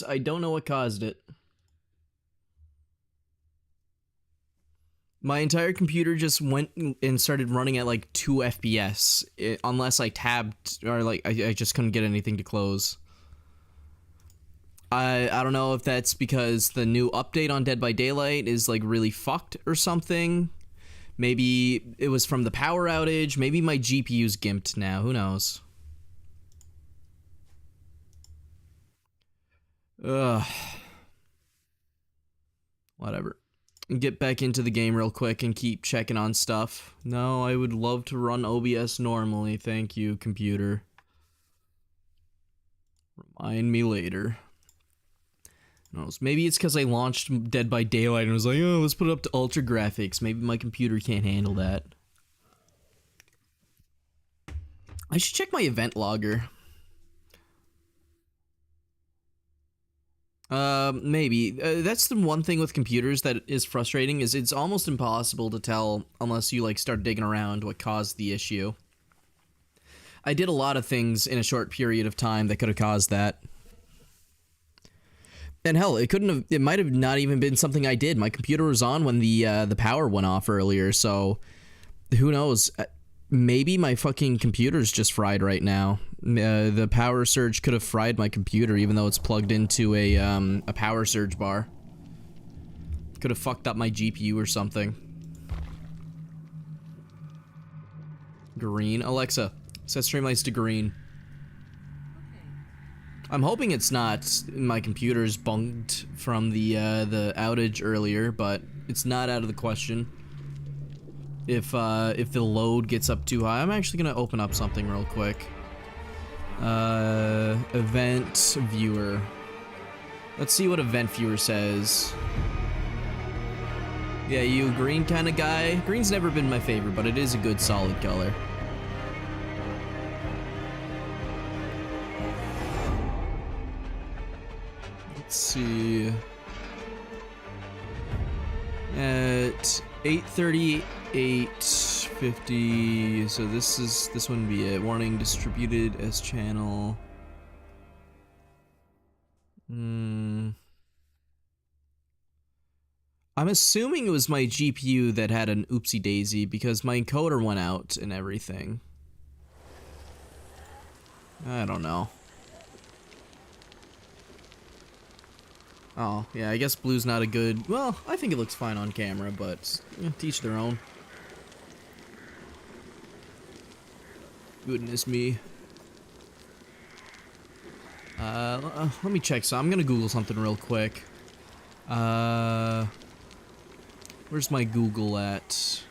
I don't know what caused it. My entire computer just went and started running at like 2 FPS, unless I tabbed or like I just couldn't get anything to close. I don't know if that's because the new update on Dead by Daylight is like really fucked or something. Maybe it was from the power outage. Maybe my GPU's gimped now. Who knows? Ugh. Whatever. Get back into the game real quick and keep checking on stuff. No, I would love to run OBS normally. Thank you, computer. Remind me later. Who knows? Maybe it's because I launched Dead by Daylight and was like, oh, let's put it up to ultra graphics. Maybe my computer can't handle that. I should check my event logger. Maybe. That's the one thing with computers that is frustrating, is it's almost impossible to tell unless you like start digging around what caused the issue. I did a lot of things in a short period of time that could have caused that. And hell, it might have not even been something I did. My computer was on when the power went off earlier, so who knows? Maybe my fucking computer's just fried right now. The power surge could have fried my computer, even though it's plugged into a power surge bar. Could have fucked up my GPU or something. Green. Alexa, set Streamlights to green. I'm hoping it's not my computer's bugged from the outage earlier, but it's not out of the question. If the load gets up too high, I'm actually gonna open up something real quick. Event viewer. Let's see what event viewer says. Yeah, you green kind of guy. Green's never been my favorite, but it is a good solid color. Let's see. At 8:38:50. So this wouldn't be it. Warning distributed as channel. I'm assuming it was my GPU that had an oopsie daisy because my encoder went out and everything. I don't know. Oh, yeah, I guess blue's not a good... Well, I think it looks fine on camera, but to each their own. Goodness me. Let me check. So I'm gonna Google something real quick. Where's my Google at?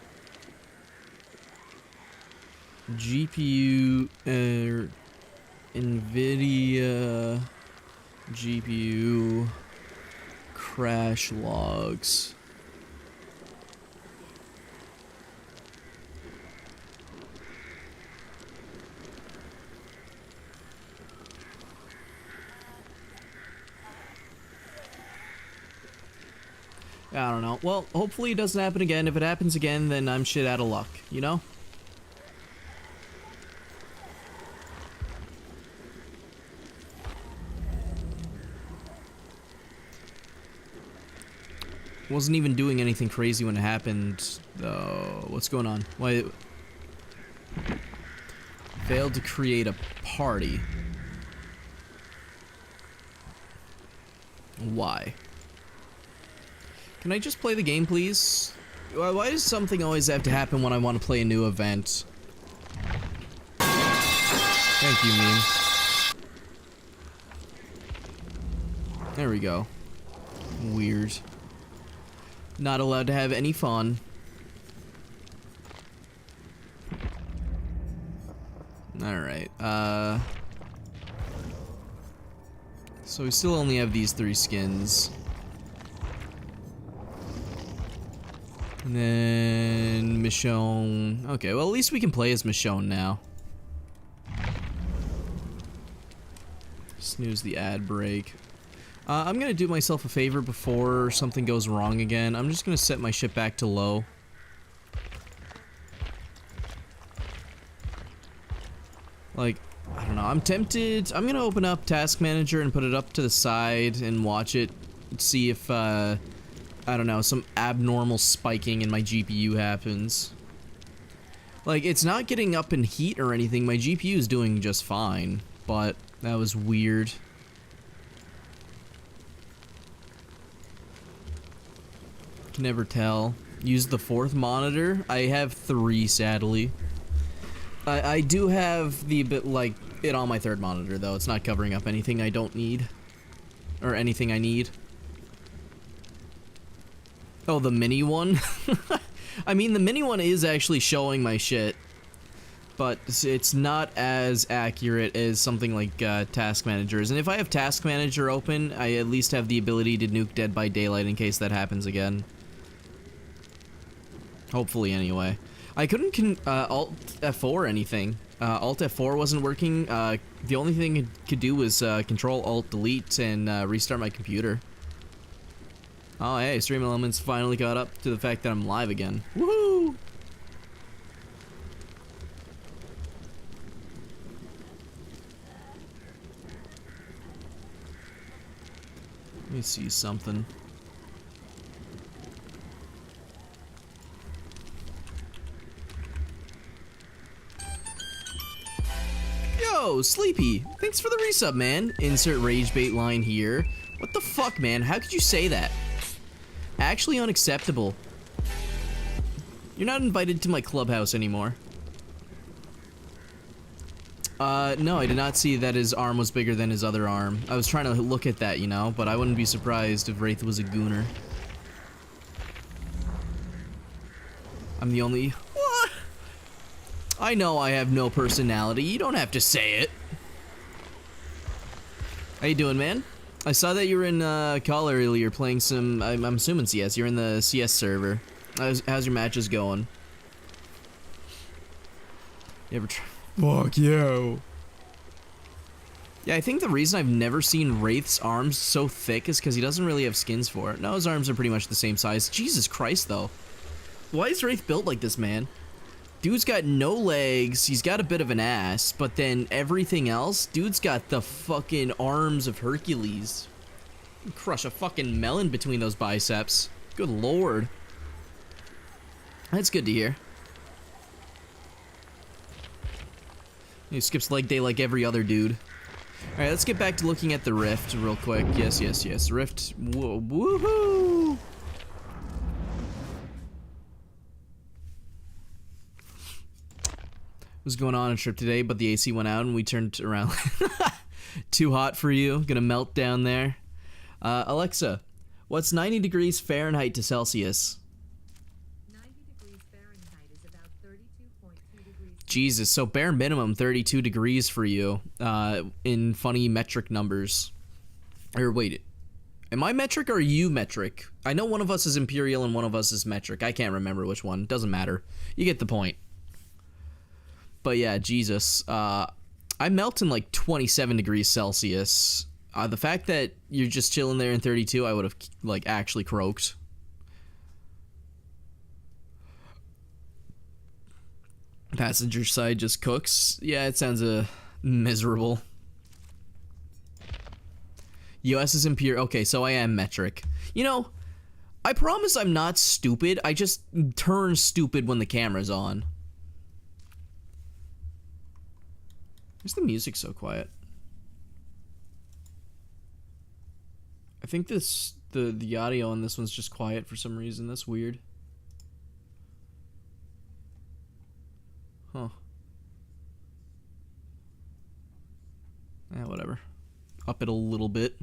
GPU, NVIDIA, GPU... crash logs. I don't know. Well, hopefully it doesn't happen again. If it happens again, then I'm shit out of luck, you know? Wasn't even doing anything crazy when it happened, though. What's going on? Why? Failed to create a party. Why? Can I just play the game, please? Why does something always have to happen when I want to play a new event? Thank you, meme. There we go. Weird. Not allowed to have any fun. Alright, so we still only have these 3 skins. And then Michonne. Okay, well at least we can play as Michonne now. Snooze the ad break. I'm gonna do myself a favor before something goes wrong again. I'm just gonna set my shit back to low. Like, I don't know. I'm tempted. I'm gonna open up Task Manager and put it up to the side and watch it. See if, I don't know, some abnormal spiking in my GPU happens. Like, it's not getting up in heat or anything. My GPU is doing just fine, but that was weird. Can never tell. Use the 4th monitor. I have 3, sadly. I do have the bit like it on my 3rd monitor though. It's not covering up anything I don't need, or anything I need. Oh, the mini one. I mean, the mini one is actually showing my shit, but it's not as accurate as something like Task Manager is. And if I have Task Manager open, I at least have the ability to nuke Dead by Daylight in case that happens again. Hopefully, anyway. I couldn't Alt F4 or anything. Alt F4 wasn't working. The only thing it could do was Control Alt Delete and restart my computer. Oh, hey, Stream Elements finally got up to the fact that I'm live again. Woohoo! Let me see something. Yo, Sleepy, thanks for the resub, man. Insert rage bait line here. What the fuck, man? How could you say that? Actually unacceptable. You're not invited to my clubhouse anymore. No, I did not see that his arm was bigger than his other arm. I was trying to look at that, you know, but I wouldn't be surprised if Wraith was a gooner. I'm the only... What? I know I have no personality. You don't have to say it. How you doing, man? I saw that you were in call earlier playing some... I'm assuming CS. You're in the CS server. How's your matches going? You ever try... Fuck you. Yeah, I think the reason I've never seen Wraith's arms so thick is because he doesn't really have skins for it. No, his arms are pretty much the same size. Jesus Christ, though. Why is Wraith built like this, man? Dude's got no legs, he's got a bit of an ass, but then everything else, dude's got the fucking arms of Hercules. Crush a fucking melon between those biceps. Good lord. That's good to hear. He skips leg day like every other dude. Alright, let's get back to looking at the Rift real quick. Yes, yes, yes. Rift. Whoa, woohoo! Was going on a trip today, but the AC went out and we turned around. Too hot for you? Gonna melt down there. Alexa, what's 90 degrees Fahrenheit to Celsius? 90 degrees Fahrenheit is about 32.2 degrees. Jesus, so bare minimum 32 degrees for you, in funny metric numbers. Or wait, am I metric or are you metric? I know one of us is imperial and one of us is metric. I can't remember which one. Doesn't matter. You get the point. But yeah, Jesus, I melt in like 27 degrees Celsius. The fact that you're just chilling there in 32, I would have like actually croaked. Passenger side just cooks. Yeah, it sounds miserable. US is imperial. Okay, so I am metric. You know, I promise I'm not stupid. I just turn stupid when the camera's on. Why's the music so quiet? I think the audio on this one's just quiet for some reason. That's weird. Huh. Yeah, whatever. Up it a little bit.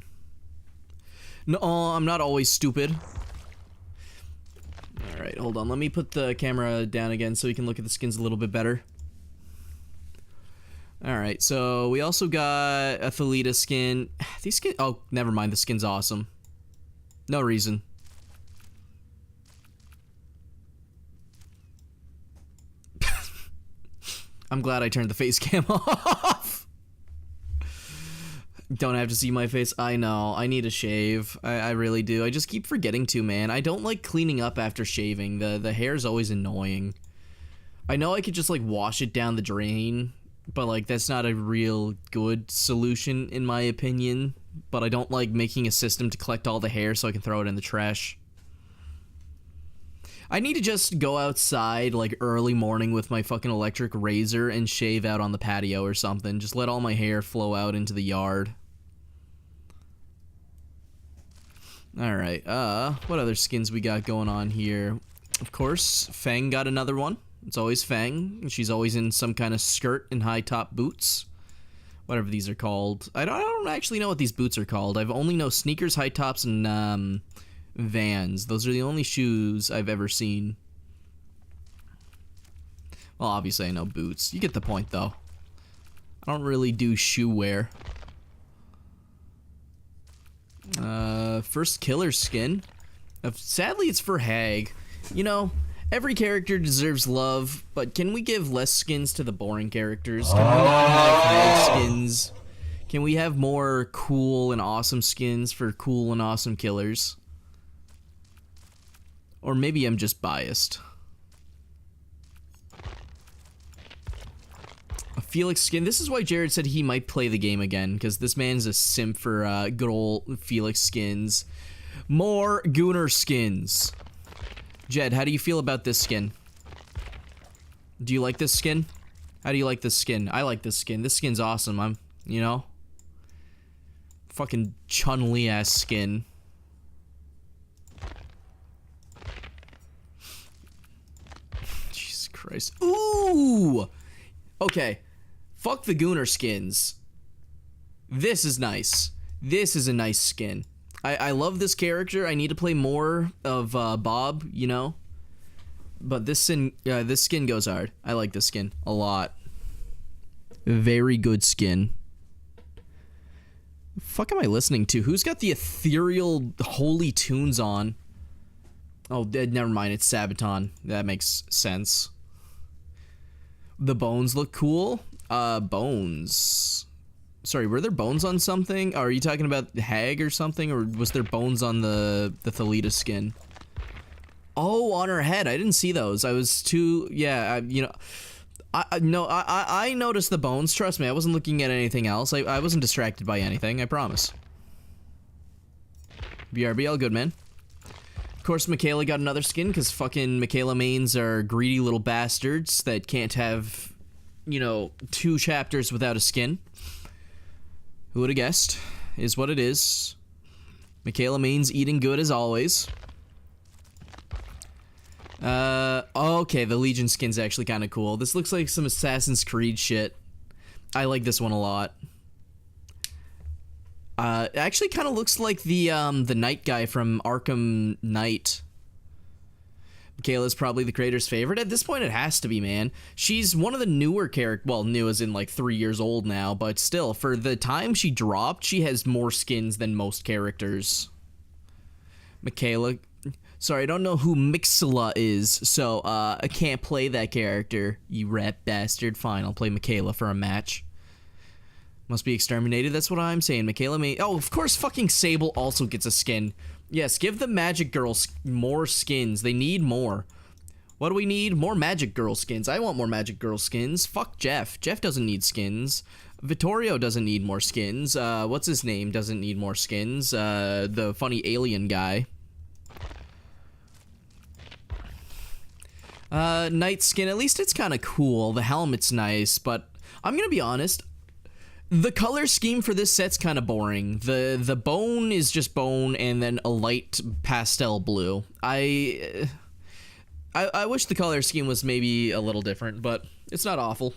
No, I'm not always stupid. Alright, hold on. Let me put the camera down again so we can look at the skins a little bit better. Alright, so we also got a Thalita skin. These skins... Oh, never mind. The skin's awesome. No reason. I'm glad I turned the face cam off. Don't have to see my face. I know. I need a shave. I really do. I just keep forgetting to, man. I don't like cleaning up after shaving. The hair's always annoying. I know I could just, like, wash it down the drain, But like that's not a real good solution in my opinion. But I don't like making a system to collect all the hair so I can throw it in the trash. I need to just go outside like early morning with my fucking electric razor and shave out on the patio or something. Just let all my hair flow out into the yard. Alright, what other skins we got going on here? Of course, Fang got another one. It's always Fang. She's always in some kind of skirt and high top boots. Whatever these are called. I don't actually know what these boots are called. I've only know sneakers, high tops, and Vans. Those are the only shoes I've ever seen. Well, obviously I know boots. You get the point, though. I don't really do shoe wear. First killer skin. Sadly, it's for Hag. You know, every character deserves love, but can we give less skins to the boring characters? Can we have Hag skins? Can we have more cool and awesome skins for cool and awesome killers? Or maybe I'm just biased. A Felix skin. This is why Jared said he might play the game again, because this man's a simp for good old Felix skins. More Gunnar skins. Jed, how do you feel about this skin? Do you like this skin? How do you like this skin? I like this skin. This skin's awesome. You know? Fucking Chun-Li ass skin. Jesus Christ. Ooh! Okay. Fuck the Gunnar skins. This is nice. This is a nice skin. I love this character. I need to play more of Bob, you know? But this skin goes hard. I like this skin a lot. Very good skin. The fuck am I listening to? Who's got the ethereal holy tunes on? Oh, never mind. It's Sabaton. That makes sense. The bones look cool. Bones. Sorry, were there bones on something? Are you talking about Hag or something? Or was there bones on the Thalita skin? Oh, on her head. I didn't see those. I was too... Yeah, you know... I noticed the bones. Trust me, I wasn't looking at anything else. I wasn't distracted by anything, I promise. BRB, all good, man. Of course, Michaela got another skin, because fucking Michaela mains are greedy little bastards that can't have, you know, 2 chapters without a skin. Who would have guessed? Is what it is. Michaela mains eating good as always. Okay, the Legion skin's actually kind of cool. This looks like some Assassin's Creed shit. I like this one a lot. It actually kind of looks like the Knight guy from Arkham Knight. Michaela's probably the creator's favorite. At this point, it has to be, man. She's one of the newer characters. Well, new as in like 3 years old now, but still, for the time she dropped, she has more skins than most characters. Michaela. Sorry, I don't know who Mixela is, so I can't play that character, you rat bastard. Fine, I'll play Michaela for a match. Must be exterminated, that's what I'm saying. Michaela may... Oh, of course fucking Sable also gets a skin. Yes, give the Magic Girls more skins. They need more. What do we need? More Magic Girl skins. I want more Magic Girl skins. Fuck Jeff. Jeff doesn't need skins. Vittorio doesn't need more skins. What's his name doesn't need more skins. The funny alien guy. Knight skin, at least it's kind of cool. The helmet's nice, but I'm gonna be honest. The color scheme for this set's kind of boring. The bone is just bone and then a light pastel blue. I wish the color scheme was maybe a little different, but it's not awful.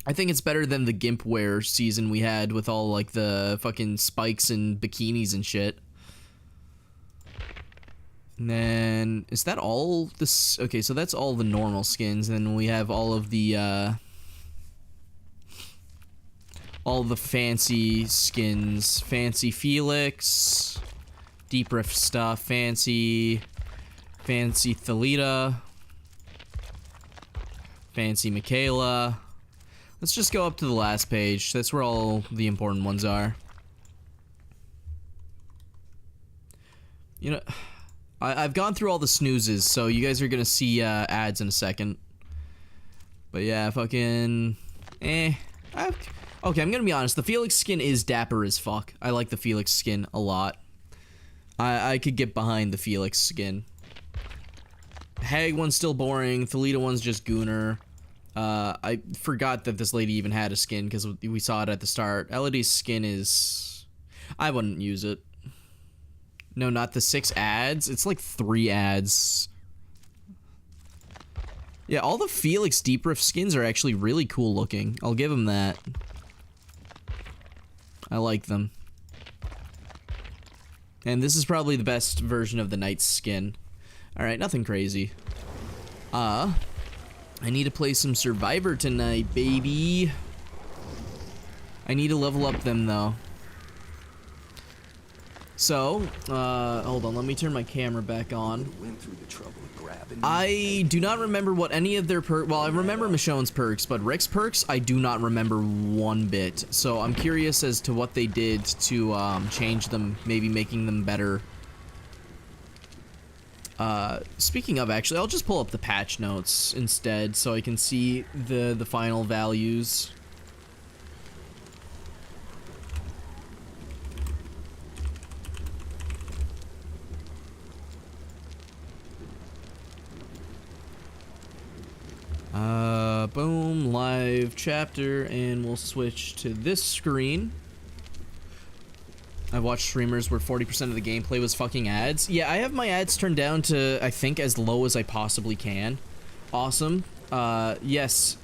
I think it's better than the Gimp wear season we had with all like the fucking spikes and bikinis and shit. And then, is that all this? Okay, so that's all the normal skins. And then we have all of the fancy skins. Fancy Felix, Deep Rift stuff, fancy Thalita, fancy Michaela. Let's just go up to the last page. That's where all the important ones are. You know, I've gone through all the snoozes, so you guys are gonna see ads in a second. But yeah, fucking... Okay, I'm gonna be honest. The Felix skin is dapper as fuck. I like the Felix skin a lot. I could get behind the Felix skin. Hag one's still boring. Thalita one's just gooner. I forgot that this lady even had a skin because we saw it at the start. Elodie's skin is... I wouldn't use it. No, not the 6 ads. It's like 3 ads. Yeah, all the Felix Deep Rift skins are actually really cool looking. I'll give them that. I like them. And this is probably the best version of the Knight's skin. Alright, nothing crazy. I need to play some Survivor tonight, baby. I need to level up them, though. So, hold on, let me turn my camera back on. I do not remember what any of their well, I remember Michonne's perks, but Rick's perks, I do not remember one bit. So I'm curious as to what they did to change them, maybe making them better. Speaking of, actually, I'll just pull up the patch notes instead so I can see the final values. Boom, live chapter, and we'll switch to this screen. I've watched streamers where 40% of the gameplay was fucking ads. Yeah, I have my ads turned down to, I think, as low as I possibly can. Awesome. Yes.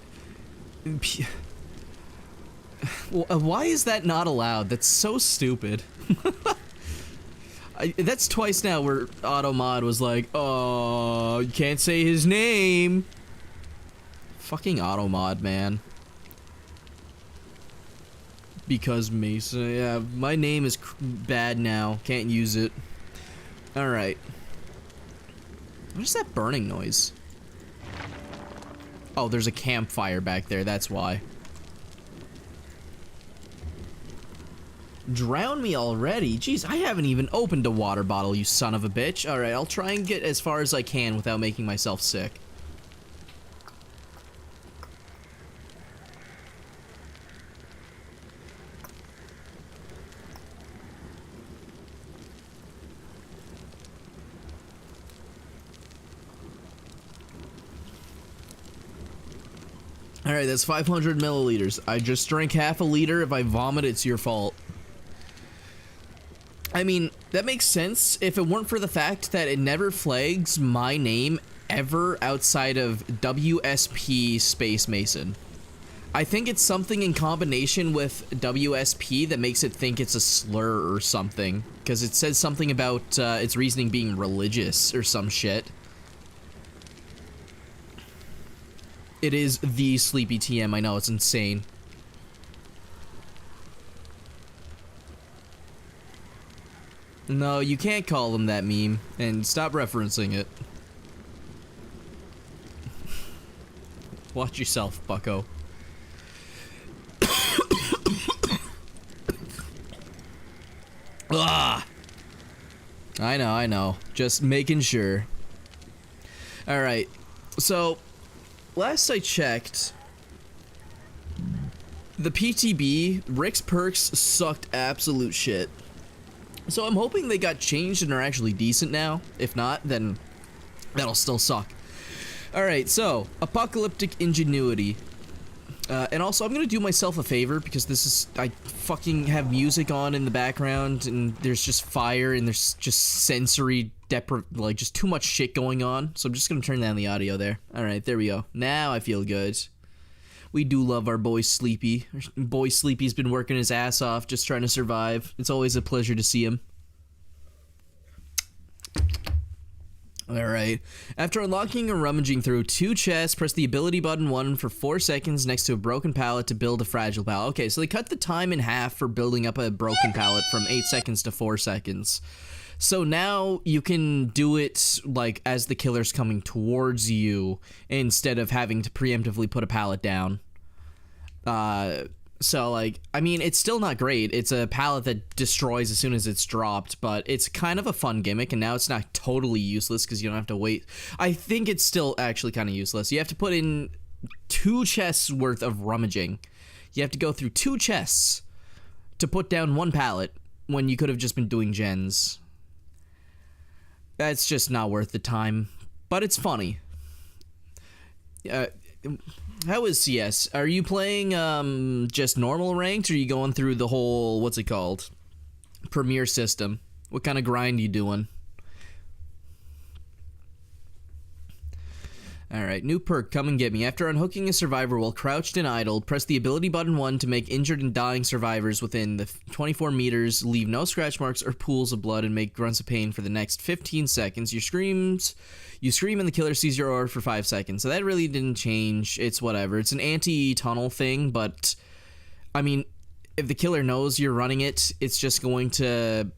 Why is that not allowed? That's so stupid. That's twice now where Automod was like, oh, you can't say his name. Fucking Automod, man. Because Mason, yeah, my name is bad now. Can't use it. Alright. What is that burning noise? Oh, there's a campfire back there, that's why. Drown me already? Jeez, I haven't even opened a water bottle, you son of a bitch. Alright, I'll try and get as far as I can without making myself sick. Alright, that's 500 milliliters. I just drank half a liter. If I vomit, it's your fault. I mean, that makes sense if it weren't for the fact that it never flags my name ever outside of WSP Space Mason. I think it's something in combination with WSP that makes it think it's a slur or something. Because it says something about its reasoning being religious or some shit. It is the Sleepy TM, I know, it's insane. No, you can't call them that meme, and stop referencing it. Watch yourself, bucko. Ah! I know. Just making sure. Alright, so... last I checked, the PTB, Rick's perks sucked absolute shit. So I'm hoping they got changed and are actually decent now. If not, then that'll still suck. Alright, so, Apocalyptic Ingenuity. And also, I'm gonna do myself a favor, because this is, I fucking have music on in the background, and there's just fire, and there's just sensory like, just too much shit going on, so I'm just gonna turn down the audio there. Alright, there we go. Now I feel good. We do love our boy Sleepy. Our boy Sleepy's been working his ass off, just trying to survive. It's always a pleasure to see him. Alright. After unlocking and rummaging through 2 chests, press the ability button 1 for 4 seconds next to a broken pallet to build a fragile pallet. Okay, so they cut the time in half for building up a broken pallet from 8 seconds to 4 seconds. So now you can do it, like, as the killer's coming towards you, instead of having to preemptively put a pallet down. So, like, I mean, it's still not great. It's a pallet that destroys as soon as it's dropped, but it's kind of a fun gimmick, and now it's not totally useless because you don't have to wait. I think it's still actually kind of useless. You have to put in 2 chests worth of rummaging. You have to go through 2 chests to put down 1 pallet when you could have just been doing gens. That's just not worth the time, but it's funny. How is CS? Are you playing just normal ranked, or are you going through the whole, what's it called, Premier system? What kind of grind are you doing? Alright, new perk, come and get me. After unhooking a survivor while crouched and idled, press the ability button 1 to make injured and dying survivors within the 24 meters leave no scratch marks or pools of blood and make grunts of pain for the next 15 seconds. You scream and the killer sees your aura for 5 seconds. So that really didn't change. It's whatever. It's an anti-tunnel thing, but I mean, if the killer knows you're running it, it's just going to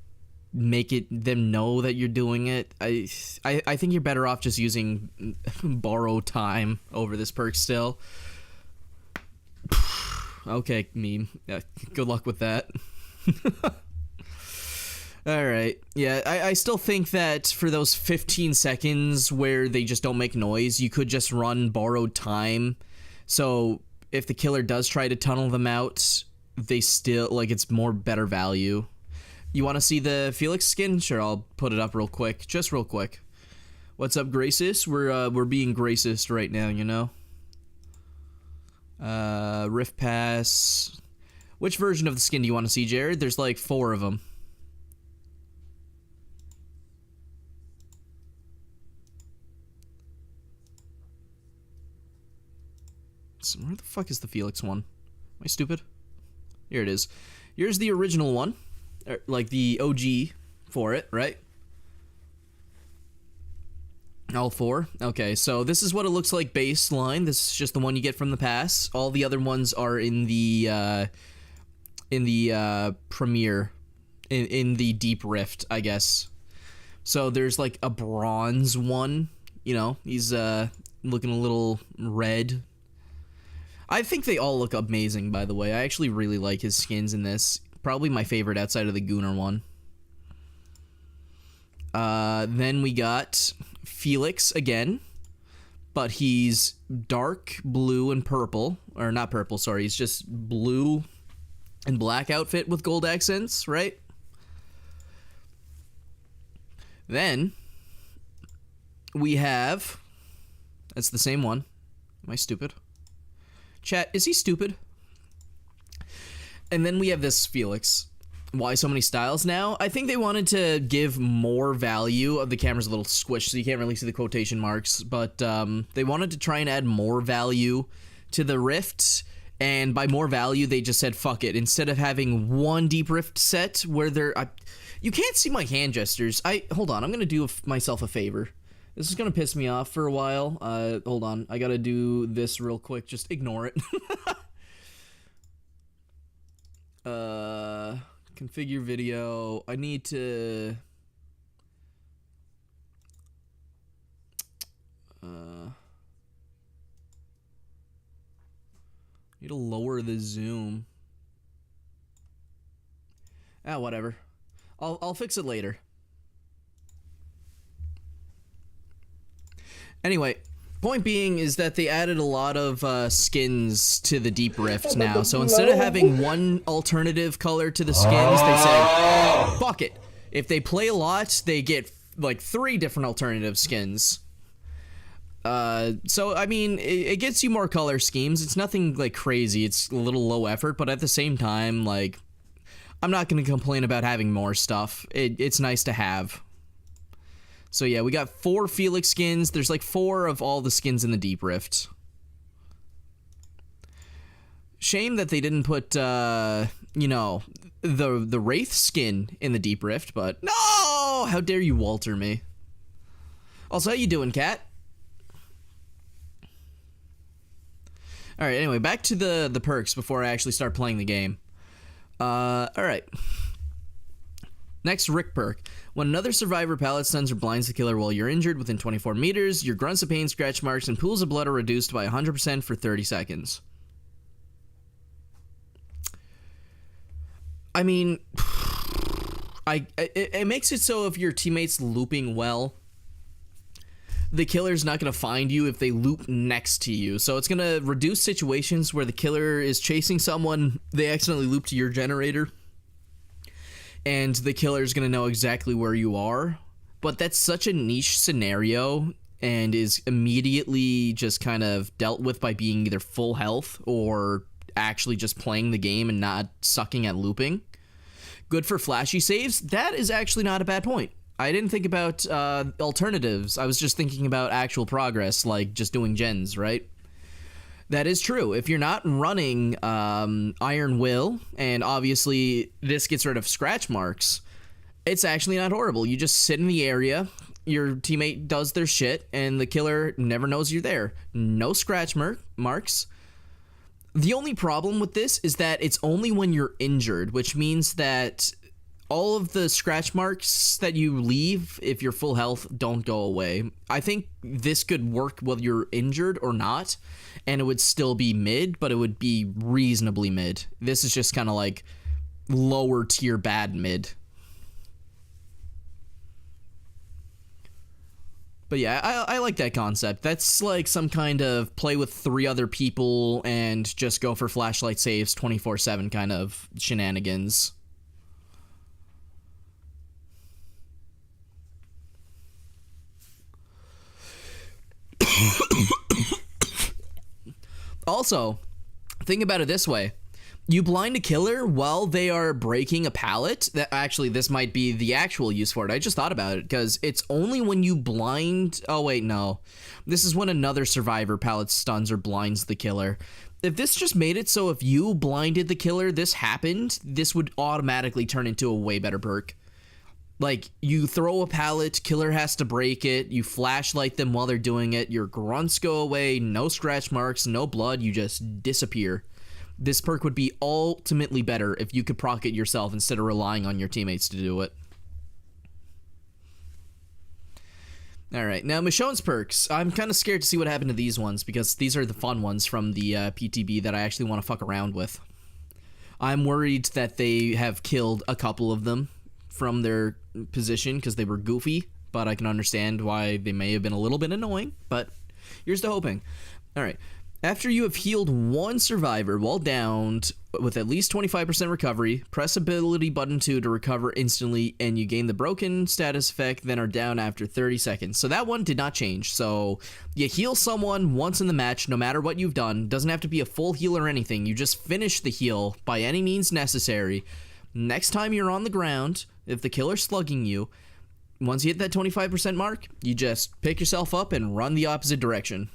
make them know that you're doing it. I think you're better off just using borrow time over this perk still. Okay, meme. Good luck with that. Alright, yeah, I still think that for those 15 seconds where they just don't make noise, you could just run borrowed time. So if the killer does try to tunnel them out, they still, like, it's more better value. You want to see the Felix skin? Sure, I'll put it up real quick. Just real quick. What's up, Gracis? We're being gracist right now, you know? Rift Pass. Which version of the skin do you want to see, Jared? There's like 4 of them. So where the fuck is the Felix one? Am I stupid? Here it is. Here's the original one. Like the OG for it, right? All 4. Okay, so this is what it looks like baseline. This is just the one you get from the pass. All the other ones are in the Premier, in the Deep Rift, I guess. So there's like a bronze one. You know, he's looking a little red. I think they all look amazing, by the way. I actually really like his skins in this. Probably my favorite outside of the Gunnar one. Then we got Felix again, but he's dark blue and purple, or not purple, sorry, he's just blue and black outfit with gold accents, right? Then we have, that's the same one. Am I stupid? Chat, is he stupid? And then we have this Felix. Why so many styles now? I think they wanted to give more value. Of the camera's a little squished, so you can't really see the quotation marks. But they wanted to try and add more value to the Rift. And by more value, they just said, fuck it. Instead of having one Deep Rift set where they're... you can't see my hand gestures. Hold on, I'm going to do myself a favor. This is going to piss me off for a while. Hold on, I got to do this real quick. Just ignore it. Configure video. I need to lower the zoom. Whatever. I'll fix it later. Anyway, point being is that they added a lot of skins to the Deep Rift now. So instead of having one alternative color to the skins, they said, fuck it. If they play a lot, they get like 3 different alternative skins. So, I mean, it gets you more color schemes. It's nothing like crazy. It's a little low effort, but at the same time, like, I'm not going to complain about having more stuff. It's nice to have. So yeah, we got 4 Felix skins. There's like 4 of all the skins in the Deep Rift. Shame that they didn't put, you know, the Wraith skin in the Deep Rift, but no! How dare you Walter me. Also, how you doing, Cat? Alright, anyway, back to the perks before I actually start playing the game. Alright. Next, Rick perk. When another survivor pallet stuns or blinds the killer while you're injured within 24 meters, your grunts of pain, scratch marks, and pools of blood are reduced by 100% for 30 seconds. I mean, it makes it so if your teammate's looping well, the killer's not going to find you if they loop next to you. So it's going to reduce situations where the killer is chasing someone, they accidentally loop to your generator, and the killer's going to know exactly where you are. But that's such a niche scenario and is immediately just kind of dealt with by being either full health or actually just playing the game and not sucking at looping. Good for flashy saves. That is actually not a bad point. I didn't think about alternatives. I was just thinking about actual progress, like just doing gens, right? That is true. If you're not running Iron Will, and obviously this gets rid of scratch marks, it's actually not horrible. You just sit in the area, your teammate does their shit, and the killer never knows you're there. No scratch marks. The only problem with this is that it's only when you're injured, which means that all of the scratch marks that you leave, if you're full health, don't go away. I think this could work whether you're injured or not, and it would still be mid, but it would be reasonably mid. This is just kind of like lower tier bad mid. But yeah, I like that concept. That's like some kind of play with 3 other people and just go for flashlight saves 24/7 kind of shenanigans. Also, think about it this way. You blind a killer while they are breaking a pallet. That actually, this might be the actual use for it. I just thought about it because it's only when you blind. Oh wait, no, this is when another survivor pallet stuns or blinds the killer. If this just made it so if you blinded the killer, this happened, this would automatically turn into a way better perk. Like, you throw a pallet, killer has to break it, you flashlight them while they're doing it, your grunts go away, no scratch marks, no blood, you just disappear. This perk would be ultimately better if you could proc it yourself instead of relying on your teammates to do it. Alright, now Michonne's perks. I'm kind of scared to see what happened to these ones because these are the fun ones from the PTB that I actually want to fuck around with. I'm worried that they have killed a couple of them from their position because they were goofy, but I can understand why they may have been a little bit annoying, but here's the hoping. Alright. After you have healed one survivor while downed with at least 25% recovery, press ability button 2 to recover instantly, and you gain the broken status effect, then are down after 30 seconds. So that one did not change. So you heal someone once in the match, no matter what you've done. Doesn't have to be a full heal or anything. You just finish the heal by any means necessary. Next time you're on the ground, if the killer's slugging you, once you hit that 25% mark, you just pick yourself up and run the opposite direction.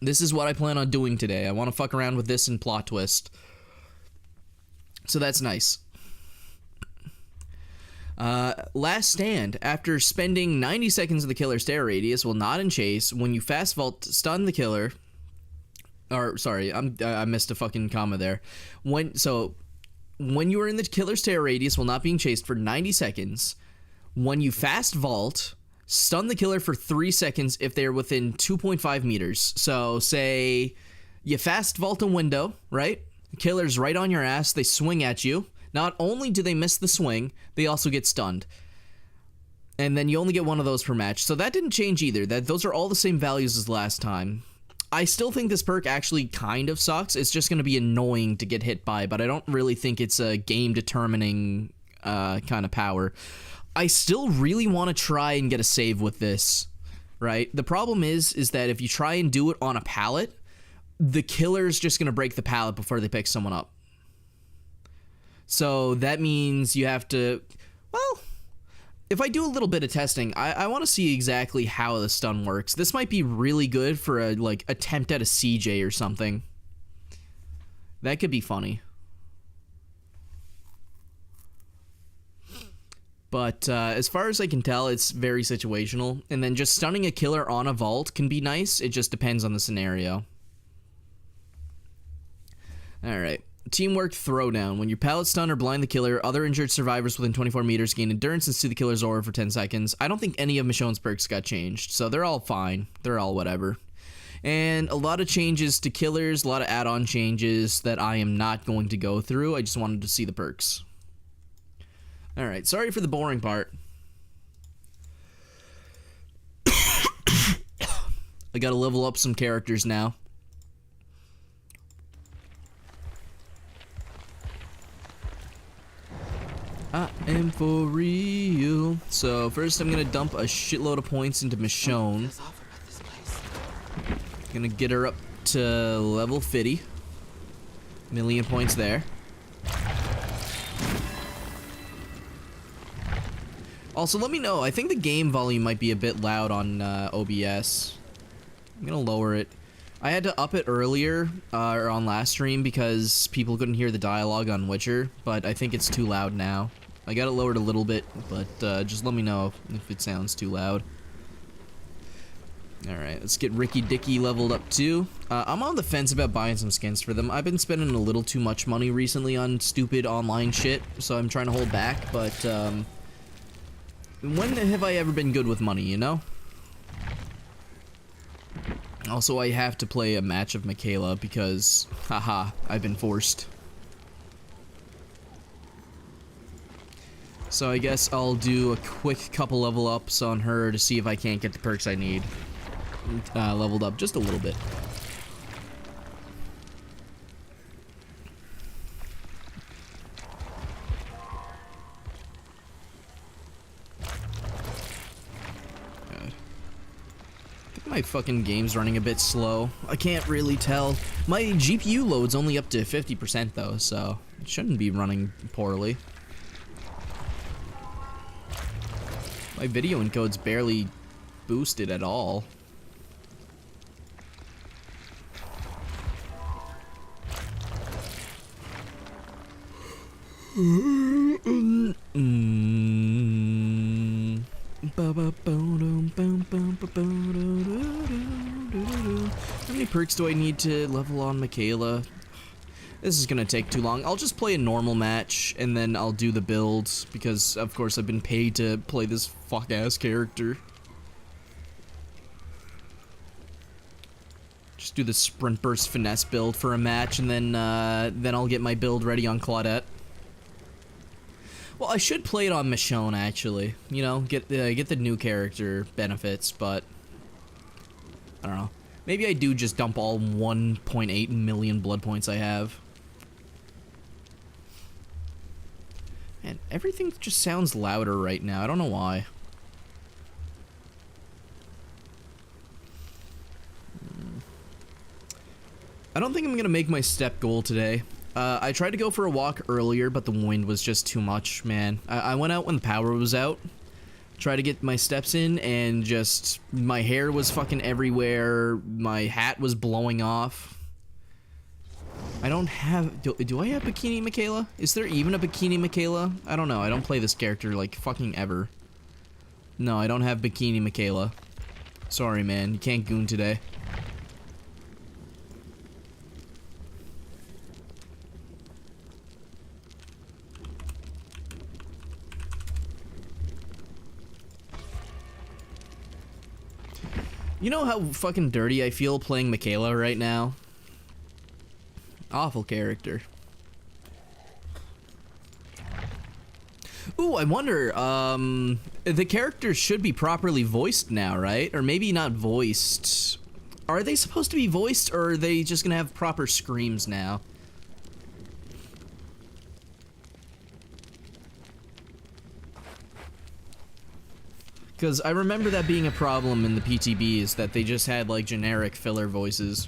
This is what I plan on doing today. I want to fuck around with this in plot twist. So that's nice. Last stand. After spending 90 seconds of the killer's terror radius while not in chase, when you fast vault, stun the killer. Or, sorry, I missed a fucking comma there. When you are in the killer's terror radius while not being chased for 90 seconds, when you fast vault, stun the killer for 3 seconds if they're within 2.5 meters. So, say you fast vault a window, right? The killer's right on your ass, they swing at you. Not only do they miss the swing, they also get stunned. And then you only get one of those per match. So that didn't change either. Those are all the same values as last time. I still think this perk actually kind of sucks. It's just going to be annoying to get hit by, but I don't really think it's a game-determining kind of power. I still really want to try and get a save with this, right? The problem is that if you try and do it on a pallet, the killer's just going to break the pallet before they pick someone up. So that means you have to, well, if I do a little bit of testing, I want to see exactly how the stun works. This might be really good for a, like, attempt at a CJ or something. That could be funny. But as far as I can tell, it's very situational. And then just stunning a killer on a vault can be nice. It just depends on the scenario. Alright. Teamwork Throwdown. When you pallet stun or blind the killer, other injured survivors within 24 meters gain endurance and see the killer's aura for 10 seconds. I don't think any of Michonne's perks got changed, so they're all fine. They're all whatever. And a lot of changes to killers, a lot of add-on changes that I am not going to go through. I just wanted to see the perks. Alright, sorry for the boring part. I gotta level up some characters now. I am for real. So first I'm gonna dump a shitload of points into Michonne. Gonna get her up to level 50. Million points there. Also, let me know. I think the game volume might be a bit loud on OBS. I'm gonna lower it. I had to up it earlier, or on last stream, because people couldn't hear the dialogue on Witcher, but I think it's too loud now. I got it lowered a little bit, but just let me know if it sounds too loud. Alright, let's get Ricky Dicky leveled up too. I'm on the fence about buying some skins for them. I've been spending a little too much money recently on stupid online shit, so I'm trying to hold back, but when have I ever been good with money, you know? Also, I have to play a match of Mikaela because, haha, I've been forced. So I guess I'll do a quick couple level ups on her to see if I can't get the perks I need. Leveled up just a little bit. God. I think my fucking game's running a bit slow. I can't really tell. My GPU load's only up to 50% though, so it shouldn't be running poorly. My video encode's barely boosted at all. How many perks do I need to level on Mikaela? This is gonna take too long. I'll just play a normal match and then I'll do the build because of course I've been paid to play this fuck-ass character. Just do the sprint burst finesse build for a match and then I'll get my build ready on Claudette. Well, I should play it on Michonne actually. You know, get the new character benefits, but I don't know. Maybe I do just dump all 1.8 million blood points I have. Man, everything just sounds louder right now. I don't know why. I don't think I'm gonna make my step goal today. I tried to go for a walk earlier, but the wind was just too much, man. I went out when the power was out. Tried to get my steps in, and just my hair was fucking everywhere. My hat was blowing off. I don't have... Do I have Bikini Mikaela? Is there even a Bikini Mikaela? I don't know. I don't play this character, like, fucking ever. No, I don't have Bikini Mikaela. Sorry, man. You can't goon today. You know how fucking dirty I feel playing Mikaela right now? Awful character. Ooh, I wonder, the characters should be properly voiced now, right? Or maybe not voiced. Are they supposed to be voiced, or are they just gonna have proper screams now? Because I remember that being a problem in the PTBs, that they just had, like, generic filler voices.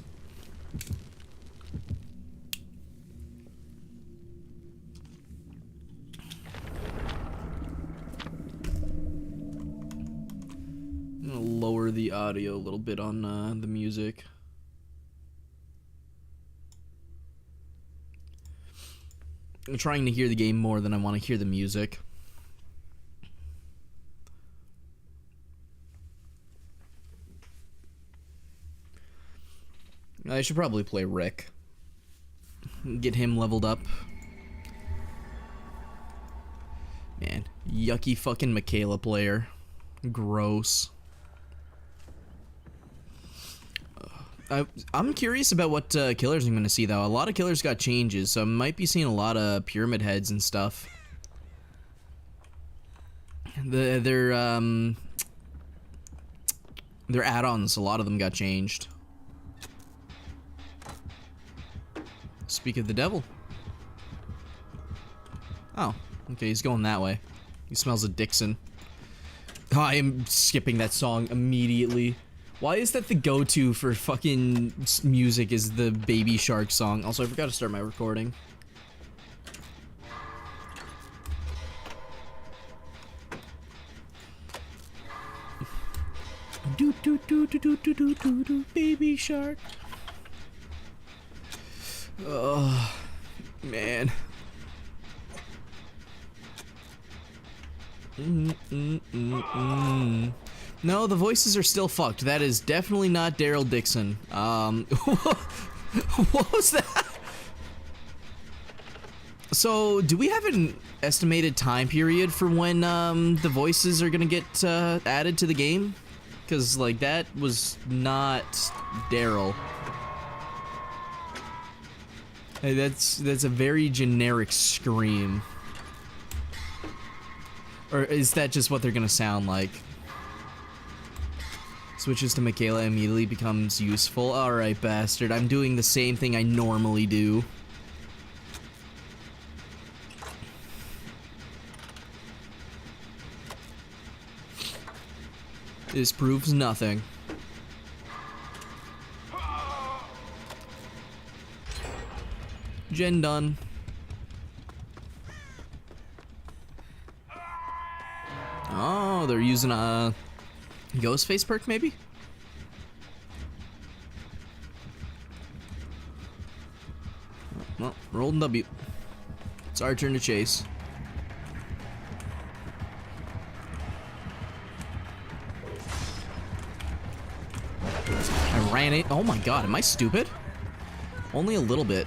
I'm gonna lower the audio a little bit on the music. I'm trying to hear the game more than I want to hear the music. I should probably play Rick. Get him leveled up. Man, yucky fucking Mikaela player. Gross. I'm curious about what killers I'm gonna see though. A lot of killers got changes, so I might be seeing a lot of pyramid heads and stuff. They're They're add-ons. A lot of them got changed. Speak of the devil. Oh, okay, he's going that way. He smells of Dixon. Oh, I am skipping that song immediately. Why is that the go-to for fucking music is the Baby Shark song? Also, I forgot to start my recording. Do do do do do do do do do Baby Shark. Oh, man. No, the voices are still fucked. That is definitely not Daryl Dixon. What was that? So, do we have an estimated time period for when the voices are gonna get added to the game? Because, like, that was not Daryl. Hey, that's a very generic scream. Or is that just what they're gonna sound like? Switches to Michaela immediately becomes useful. Alright, bastard. I'm doing the same thing I normally do. This proves nothing. Gen done. Oh, they're using a Ghostface perk, maybe? Well, rolled W. It's our turn to chase. I ran it. Oh my god, am I stupid? Only a little bit.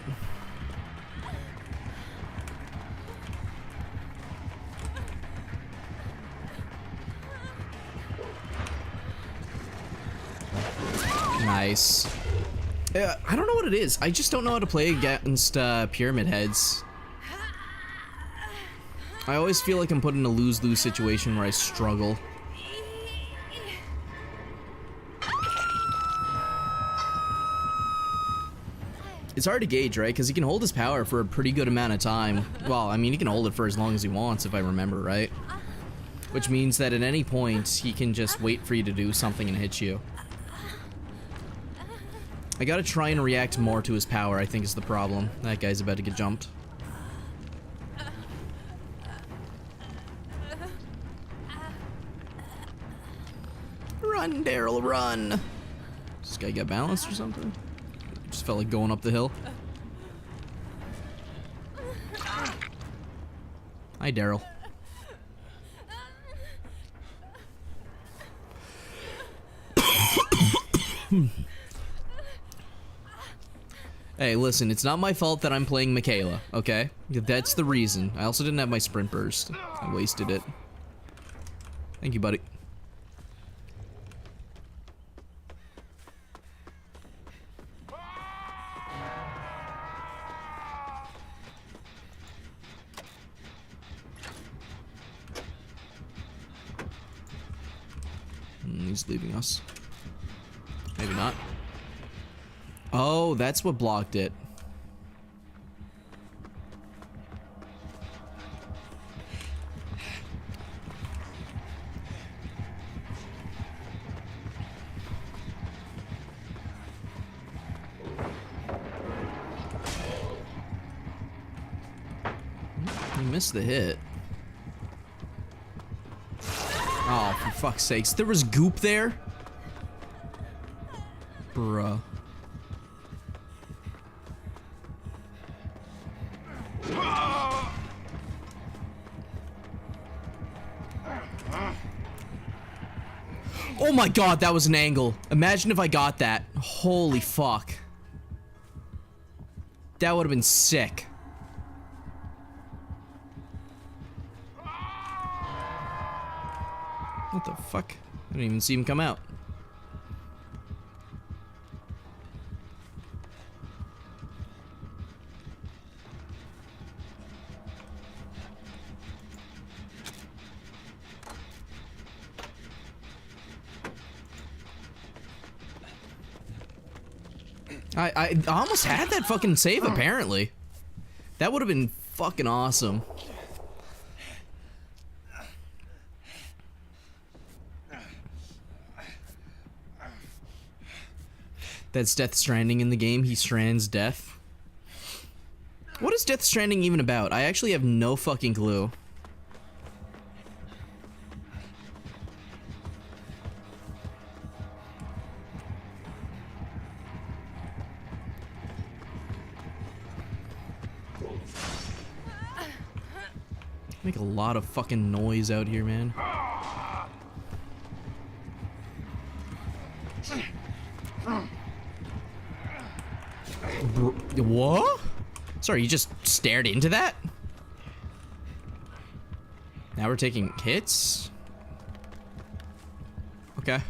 Nice. I don't know what it is. I just don't know how to play against Pyramid Heads. I always feel like I'm put in a lose-lose situation where I struggle. It's hard to gauge, right? Because he can hold his power for a pretty good amount of time. Well, I mean, he can hold it for as long as he wants, if I remember, right? Which means that at any point, he can just wait for you to do something and hit you. I gotta try and react more to his power, I think is the problem. That guy's about to get jumped. Run, Daryl, run! Does this guy get balanced or something? Just felt like going up the hill. Hi, Daryl. Hey, listen, it's not my fault that I'm playing Michaela, okay? That's the reason. I also didn't have my sprint burst. I wasted it. Thank you, buddy. He's leaving us. Maybe not. Oh, that's what blocked it. He missed the hit. Oh, for fuck's sakes. There was goop there? Bruh. Oh my god, that was an angle. Imagine if I got that. Holy fuck. That would have been sick. What the fuck? I didn't even see him come out. I almost had that fucking save, apparently. That would have been fucking awesome. That's Death Stranding in the game. He strands death. What is Death Stranding even about? I actually have no fucking clue. Make a lot of fucking noise out here, man. What? Sorry, you just stared into that? Now we're taking hits? Okay.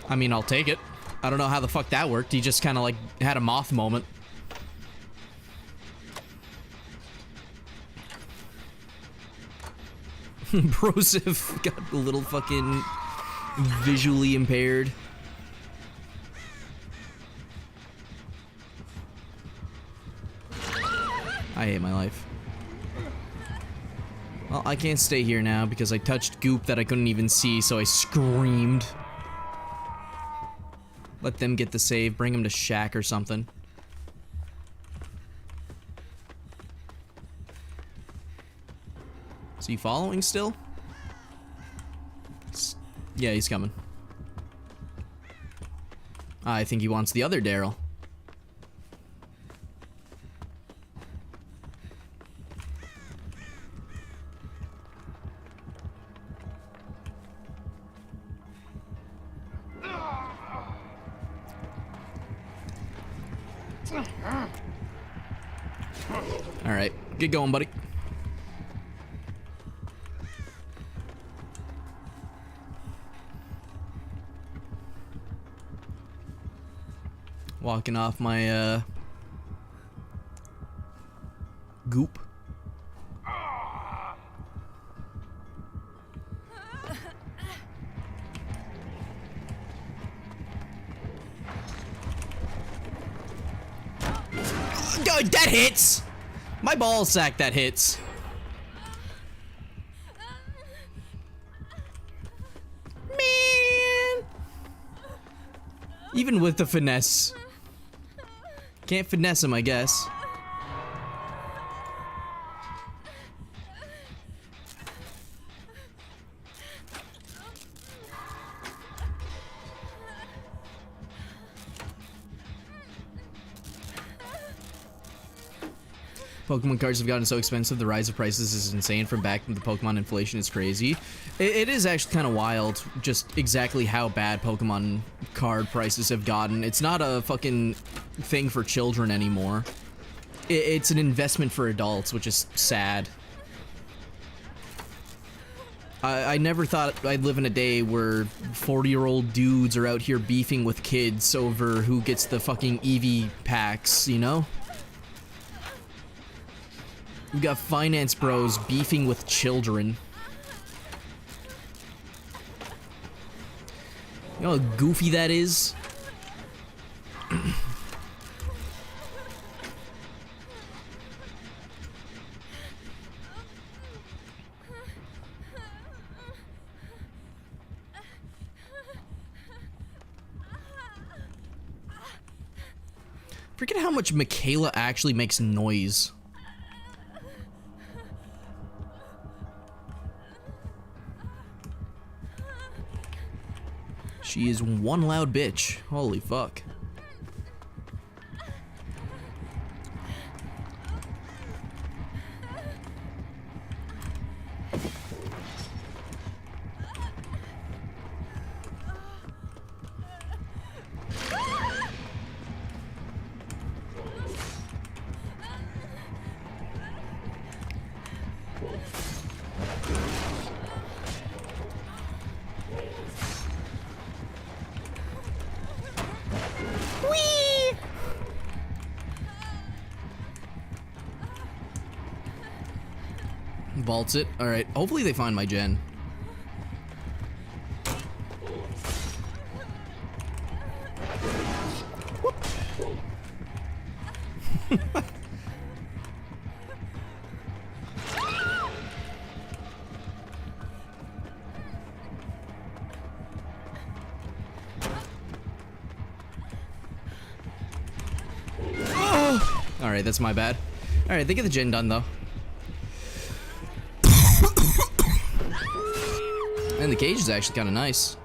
I mean, I'll take it. I don't know how the fuck that worked. He just kind of like had a moth moment. Broseph got a little fucking visually impaired. I hate my life. Well, I can't stay here now because I touched goop that I couldn't even see, so I screamed. Let them get the save, bring him to Shack or something. Is he following still? Yeah, he's coming. I think he wants the other Daryl. Alright, get going, buddy. Walking off my, goop. Dude, that hits! My ball sack, that hits. Man! Even with the finesse. Can't finesse him, I guess. Pokemon cards have gotten so expensive, the rise of prices is insane. From back to the Pokemon inflation is crazy. It is actually kind of wild, just exactly how bad Pokemon card prices have gotten. It's not a fucking thing for children anymore. It's an investment for adults, which is sad. I never thought I'd live in a day where 40-year-old dudes are out here beefing with kids over who gets the fucking Eevee packs, you know? We got finance bros beefing with children. You know how goofy that is? Forget how much Michaela actually makes noise. She is one loud bitch. Holy fuck. Vaults it. Alright, hopefully they find my gen. Alright, that's my bad. Alright, they get the gen done, though. And the cage is actually kind of nice.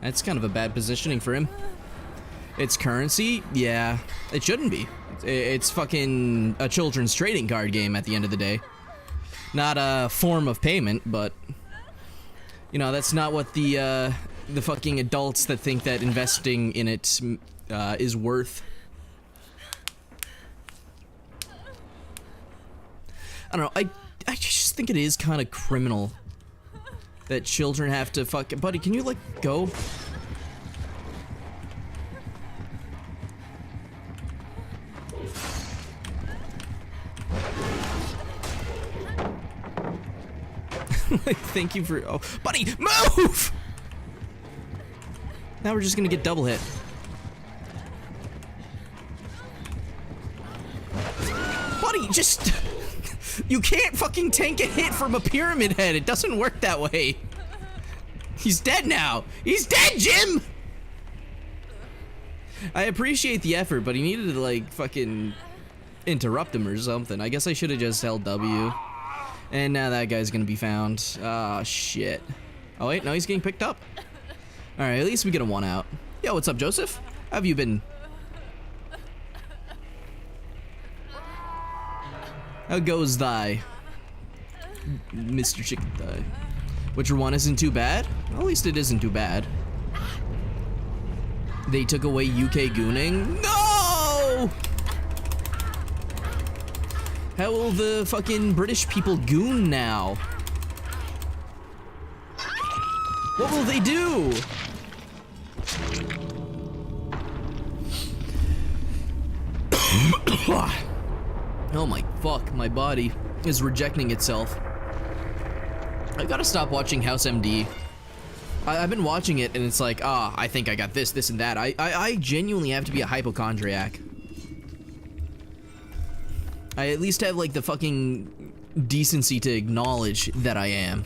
That's kind of a bad positioning for him. It's currency? Yeah, it shouldn't be. It's fucking a children's trading card game at the end of the day. Not a form of payment, but... You know, that's not what the fucking adults that think that investing in it is worth. I don't know, I just think it is kind of criminal that children have to fucking... Buddy, can you, like, go? Like, thank you for... Oh, buddy, move! Now we're just gonna get double hit. Buddy, just... You can't fucking tank a hit from a pyramid head. It doesn't work that way. He's dead now. He's dead, Jim! I appreciate the effort, but he needed to, like, fucking interrupt him or something. I guess I should have just held W. And now that guy's gonna be found. Ah, shit. Oh, wait, no, he's getting picked up. Alright, at least we get a 1 out. Yo, what's up, Joseph? How have you been? How goes thy, Mr. Chicken Thigh? Whicher one isn't too bad? Well, at least it isn't too bad. They took away UK gooning? No! How will the fucking British people goon now? What will they do? Oh my fuck, my body is rejecting itself. I gotta stop watching House MD. I've been watching it and it's like, I think I got this, this, and that. I genuinely have to be a hypochondriac. I at least have, like, the fucking decency to acknowledge that I am.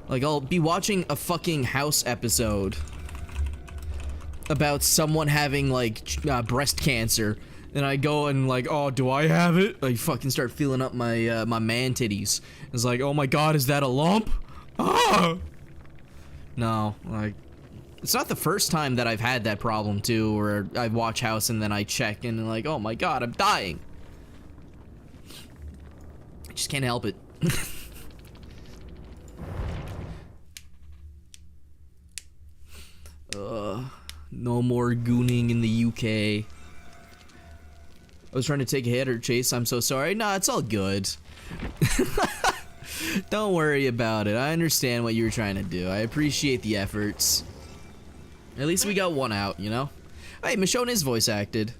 Like, I'll be watching a fucking House episode about someone having, like, breast cancer, and I go and, like, oh, do I have it? I fucking start feeling up my, my man titties. It's like, oh my god, is that a lump? Ah! No, like, it's not the first time that I've had that problem, too, where I watch House and then I check and, like, oh my god, I'm dying. I just can't help it. No more gooning in the UK. I was trying to take a hit or Chase, I'm so sorry. Nah, it's all good. Don't worry about it. I understand what you were trying to do. I appreciate the efforts. At least we got 1 out, you know? Hey, Michonne is voice acted.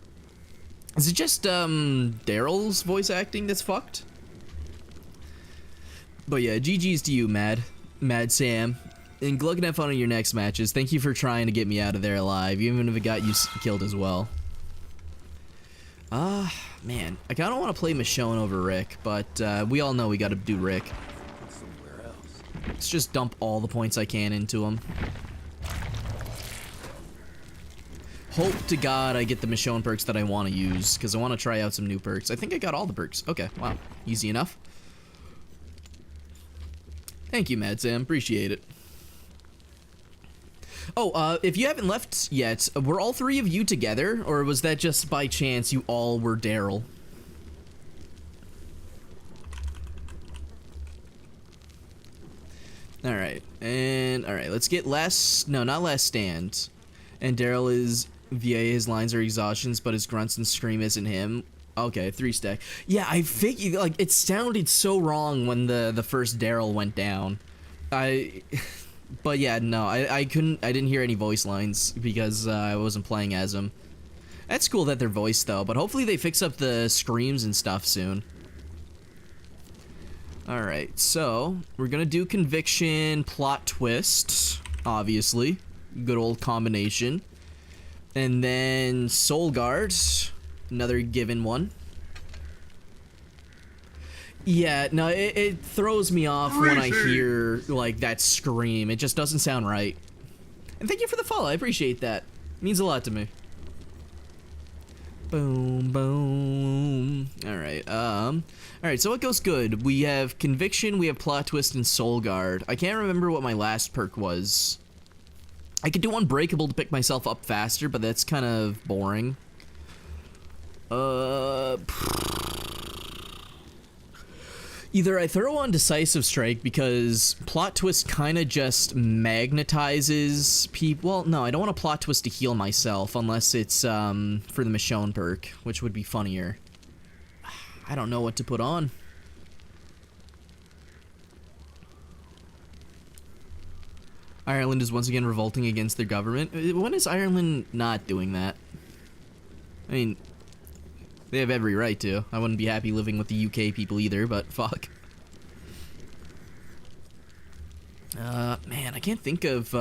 Is it just, Daryl's voice acting that's fucked? But yeah, GG's to you, Mad Sam. And Glug can have fun on your next matches. Thank you for trying to get me out of there alive, even if it got you killed as well. Man, I kinda wanna play Michonne over Rick, but, we all know we gotta do Rick. Let's just dump all the points I can into him. Hope to God I get the Michonne perks that I want to use, because I want to try out some new perks. I think I got all the perks. Okay, wow. Easy enough. Thank you, Mad Sam. Appreciate it. Oh, if you haven't left yet, were all 3 of you together, or was that just by chance you all were Daryl? Alright, and alright, let's get not last stand. And Daryl is via his lines are exhaustions, but his grunts and scream isn't him. Okay, 3 stack. Yeah, I figured, like, it sounded so wrong when the first Daryl went down. But yeah, no, I didn't hear any voice lines because I wasn't playing as him. That's cool that they're voiced though, but hopefully they fix up the screams and stuff soon. Alright, so we're gonna do conviction, plot twist, obviously. Good old combination. And then Soul Guard, another given one. Yeah, no, it throws me off when I hear, like, that scream. It just doesn't sound right. And thank you for the follow, I appreciate that. It means a lot to me. Boom, boom. Alright, so what goes good? We have Conviction, we have Plot Twist, and Soul Guard. I can't remember what my last perk was. I could do Unbreakable to pick myself up faster, but that's kind of boring. Either I throw on Decisive Strike because Plot Twist kind of just magnetizes people. Well, no, I don't want a Plot Twist to heal myself unless it's for the Michonne perk, which would be funnier. I don't know what to put on. Ireland is once again revolting against their government. When is Ireland not doing that? I mean, they have every right to. I wouldn't be happy living with the UK people either, but fuck. Man, I can't think of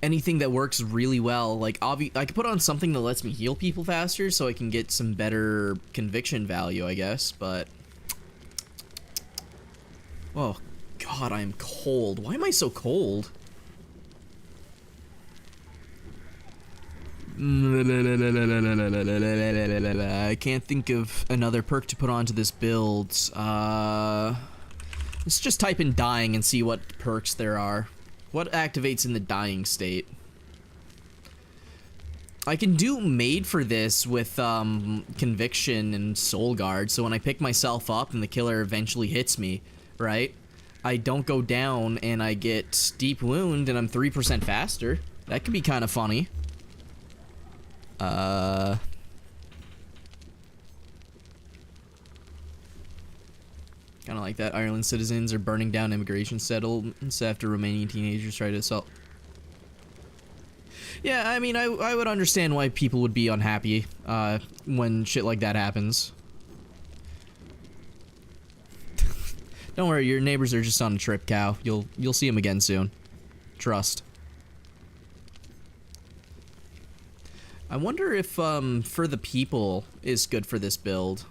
anything that works really well. Like, I could put on something that lets me heal people faster so I can get some better conviction value, I guess, but... Oh, God, I am cold. Why am I so cold? I can't think of another perk to put onto this build. Let's just type in dying and see what perks there are. What activates in the dying state? I can do made for this with Conviction and Soul Guard, so when I pick myself up and the killer eventually hits me, right? I don't go down and I get Deep Wound and I'm 3% faster. That could be kind of funny. Kind of like that. Ireland citizens are burning down immigration settlements after Romanian teenagers try to assault. Yeah, I mean, I would understand why people would be unhappy when shit like that happens. Don't worry, your neighbors are just on a trip, cow. You'll see them again soon. Trust. I wonder if For the People is good for this build.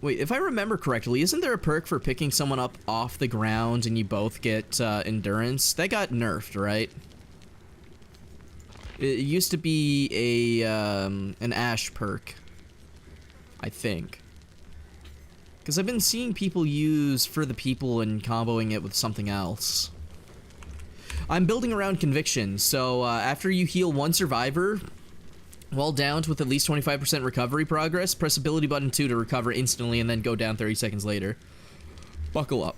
Wait, if I remember correctly, isn't there a perk for picking someone up off the ground and you both get endurance? That got nerfed, right? It used to be a an Ash perk, I think. Because I've been seeing people use For the People and comboing it with something else. I'm building around Conviction, so after you heal one survivor while downed with at least 25% recovery progress, press ability button 2 to recover instantly and then go down 30 seconds later. Buckle up.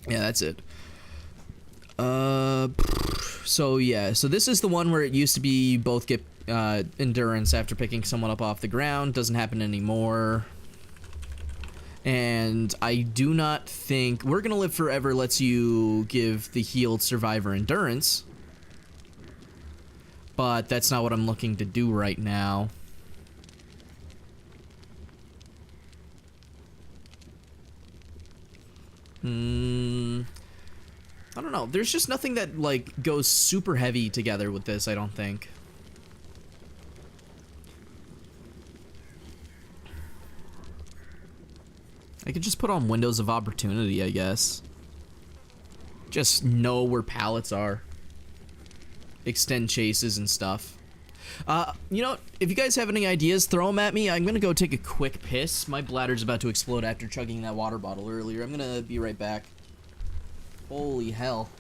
Yeah, that's it. So yeah, so this is the one where it used to be you both get endurance after picking someone up off the ground. Doesn't happen anymore. And I do not think We're Gonna Live Forever lets you give the healed survivor endurance. But that's not what I'm looking to do right now. I don't know. There's just nothing that, like, goes super heavy together with this, I don't think. I could just put on Windows of Opportunity, I guess. Just know where pallets are. Extend chases and stuff. You know, if you guys have any ideas, throw them at me. I'm gonna go take a quick piss. My bladder's about to explode after chugging that water bottle earlier. I'm gonna be right back. Holy hell.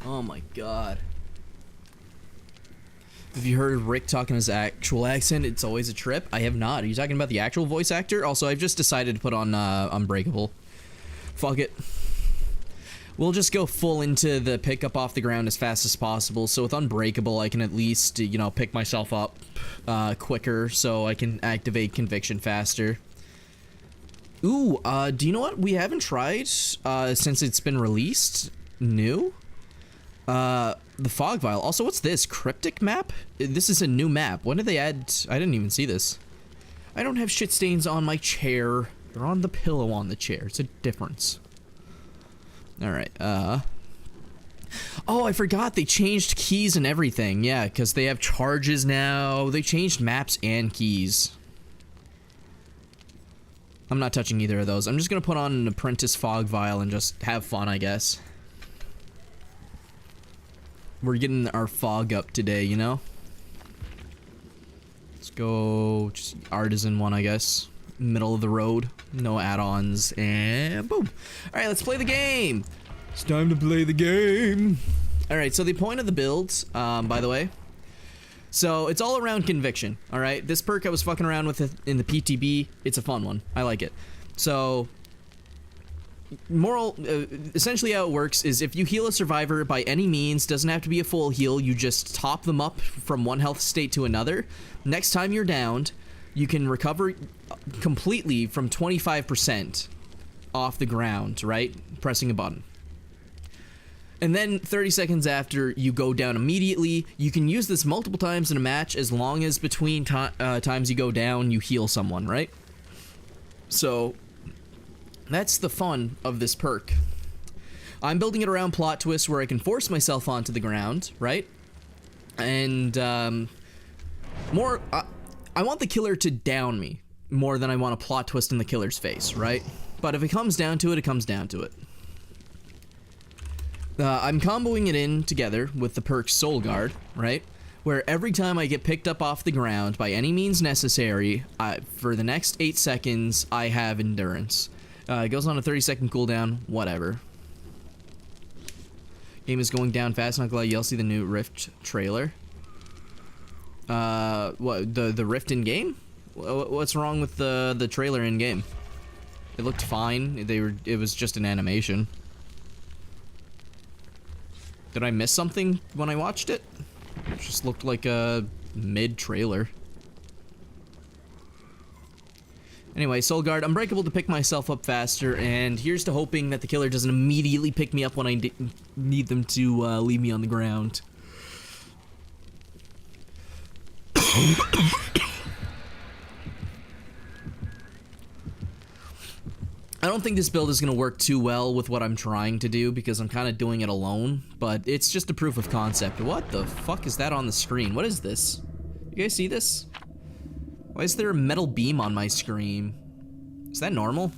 Oh my god. Have you heard Rick talking his actual accent? It's always a trip. I have not. Are you talking about the actual voice actor? Also, I've just decided to put on Unbreakable. Fuck it. We'll just go full into the pick up off the ground as fast as possible. So with Unbreakable, I can at least, you know, pick myself up quicker so I can activate Conviction faster. Ooh, do you know what we haven't tried since it's been released? New? The Fog Vial. Also, what's this? Cryptic map? This is a new map. When did they add? I didn't even see this. I don't have shit stains on my chair. They're on the pillow on the chair. It's a difference. Alright, oh, I forgot they changed keys and everything. Yeah, because they have charges now. They changed maps and keys. I'm not touching either of those. I'm just gonna put on an Apprentice Fog Vial and just have fun, I guess. We're getting our fog up today, you know? Let's go just Artisan one, I guess. Middle of the road. No add-ons. And boom. Alright, let's play the game. It's time to play the game. Alright, so the point of the build, by the way. So, it's all around Conviction, alright? This perk I was fucking around with in the PTB. It's a fun one. I like it. So, essentially how it works is if you heal a survivor by any means, doesn't have to be a full heal, you just top them up from one health state to another. Next time you're downed, you can recover completely from 25% off the ground, right? Pressing a button. And then 30 seconds after you go down immediately, you can use this multiple times in a match as long as between times you go down, you heal someone, right? So that's the fun of this perk. I'm building it around plot twists where I can force myself onto the ground, right? And I want the killer to down me more than I want a plot twist in the killer's face, right? But if it comes down to it, it comes down to it. I'm comboing it in together with the perk Soul Guard, right? Where every time I get picked up off the ground by any means necessary, for the next 8 seconds, I have Endurance. It goes on a 30-second cooldown, whatever. Game is going down fast, not gonna lie, you'll see the new Rift trailer. What, the Rift in-game? What's wrong with the trailer in-game? It looked fine, it was just an animation. Did I miss something when I watched it? It just looked like a mid-trailer. Anyway, Soul Guard, Unbreakable to pick myself up faster, and here's to hoping that the killer doesn't immediately pick me up when I need them to leave me on the ground. I don't think this build is going to work too well with what I'm trying to do because I'm kind of doing it alone, but it's just a proof of concept. What the fuck is that on the screen? What is this? You guys see this? Why is there a metal beam on my screen? Is that normal?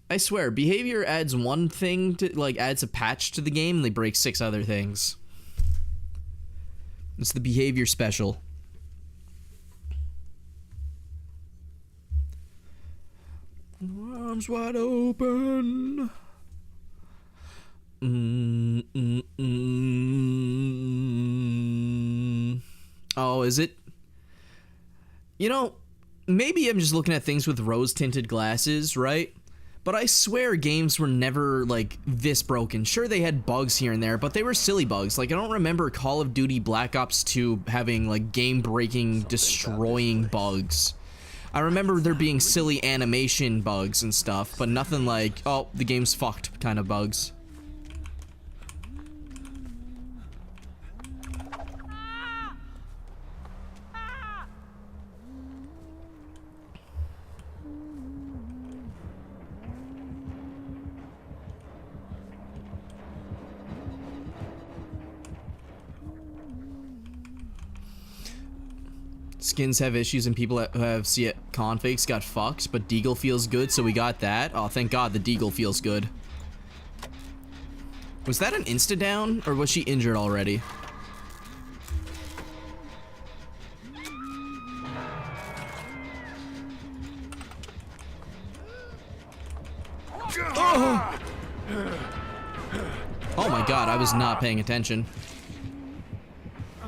I swear, behavior adds one thing to, like, adds a patch to the game and they break 6 other things. It's the behavior special. Arms wide open. Oh, is it? You know, maybe I'm just looking at things with rose-tinted glasses, right? But I swear games were never, like, this broken. Sure, they had bugs here and there, but they were silly bugs. Like, I don't remember Call of Duty Black Ops 2 having, like, game-breaking, destroying bugs. I remember there being silly animation bugs and stuff, but nothing like, oh, the game's fucked kind of bugs. Skins have issues and people who have configs got fucked, but Deagle feels good, so we got that. Oh, thank God the Deagle feels good. Was that an insta-down, or was she injured already? Oh! Oh my god, I was not paying attention.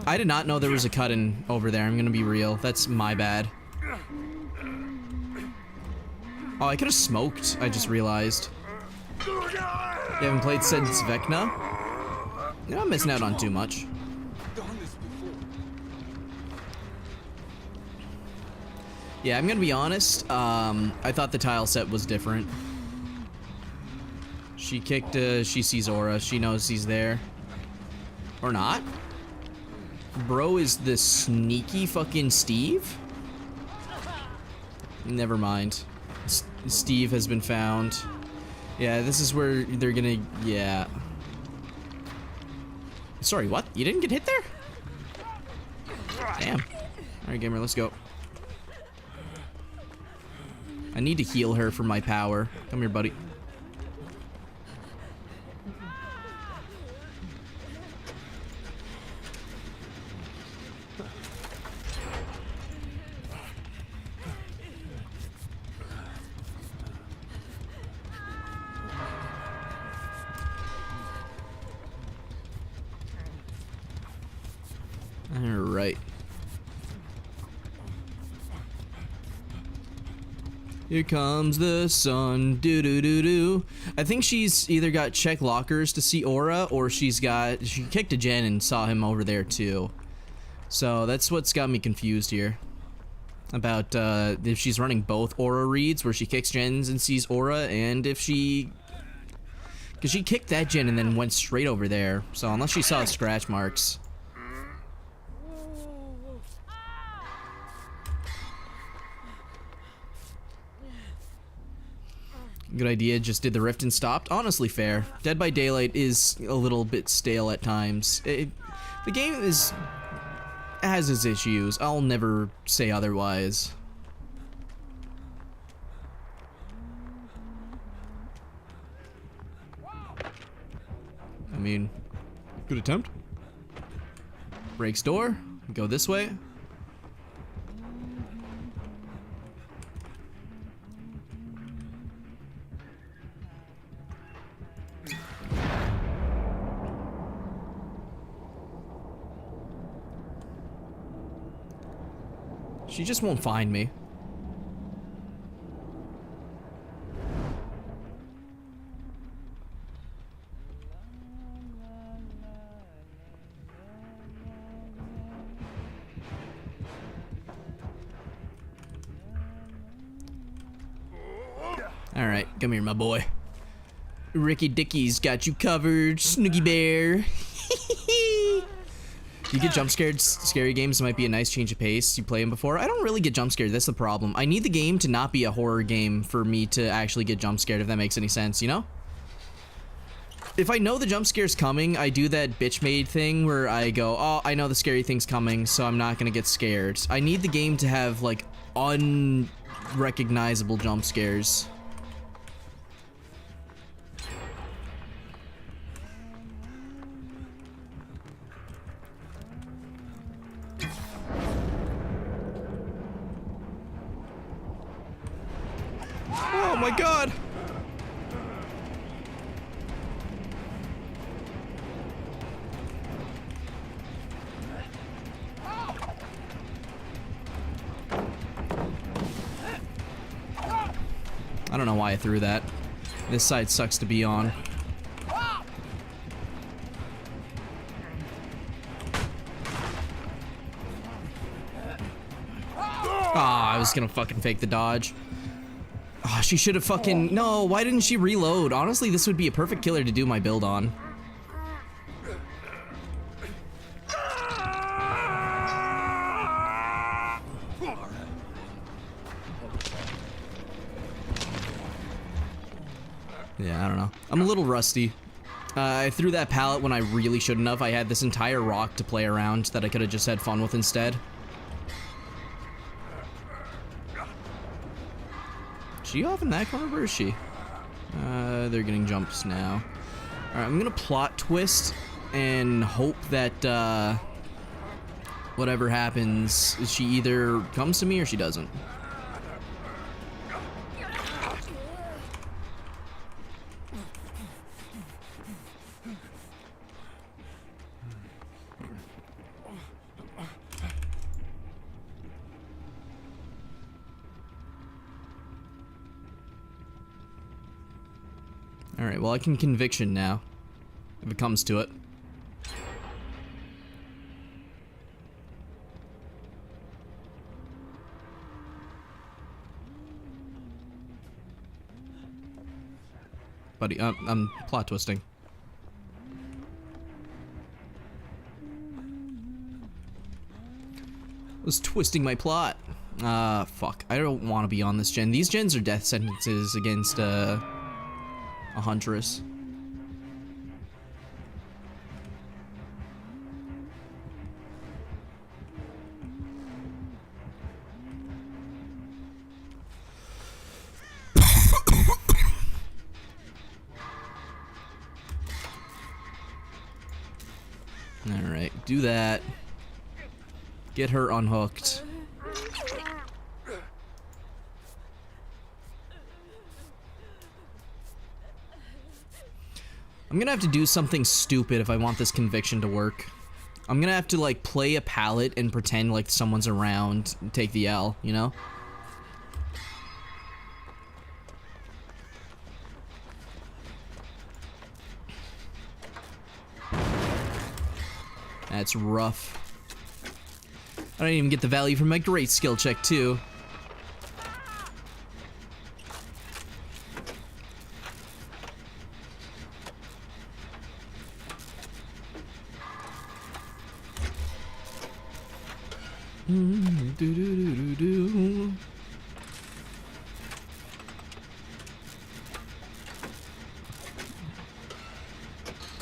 I did not know there was a cut-in over there, I'm gonna be real. That's my bad. Oh, I could have smoked, I just realized. You haven't played since Vecna? You're not missing out on too much. Yeah, I'm gonna be honest, I thought the tile set was different. She kicked, she sees Aura, she knows he's there. Or not? Bro is the sneaky fucking Steve? Never mind. Steve has been found. Yeah, this is where they're gonna, yeah. Sorry, what? You didn't get hit there? Damn. Alright, gamer, let's go. I need to heal her for my power. Come here, buddy. Alright. Here comes the sun, doo doo doo doo. I think she's either got check lockers to see Aura, or she kicked a gen and saw him over there too. So that's what's got me confused here. About if she's running both Aura reads, where she kicks gens and sees Aura, and if she... Because she kicked that gen and then went straight over there. So unless she saw scratch marks. Good idea, just did the rift and stopped. Honestly fair. Dead by Daylight is a little bit stale at times. The game has its issues. I'll never say otherwise. I mean, good attempt. Breaks door. Go this way. She just won't find me. Alright, come here, my boy. Ricky Dickie's got you covered, Snooky Bear. You get jump scared, scary games might be a nice change of pace. You play them before. I don't really get jump scared, that's the problem. I need the game to not be a horror game for me to actually get jump scared, if that makes any sense, you know? If I know the jump scare's coming, I do that bitch made thing where I go, oh, I know the scary thing's coming, so I'm not gonna get scared. I need the game to have, like, unrecognizable jump scares. Oh my god! I don't know why I threw that. This side sucks to be on. Ah, I was gonna fucking fake the dodge. Oh, she should have fucking... No, why didn't she reload? Honestly, this would be a perfect killer to do my build on. Yeah, I don't know. I'm a little rusty. I threw that pallet when I really shouldn't have. I had this entire rock to play around that I could have just had fun with instead. Is she off in that corner? Where is she? They're getting jumps now. Alright, I'm gonna plot twist and hope that, whatever happens, she either comes to me or she doesn't. Alright, well I can conviction now. If it comes to it. Buddy, I'm plot twisting. Was twisting my plot. Fuck. I don't want to be on this gen. These gens are death sentences against, a huntress. Alright, do that. Get her unhooked. I'm gonna have to do something stupid if I want this conviction to work. I'm gonna have to, like, play a pallet and pretend like someone's around and take the L, you know? That's rough. I don't even get the value from my great skill check, too.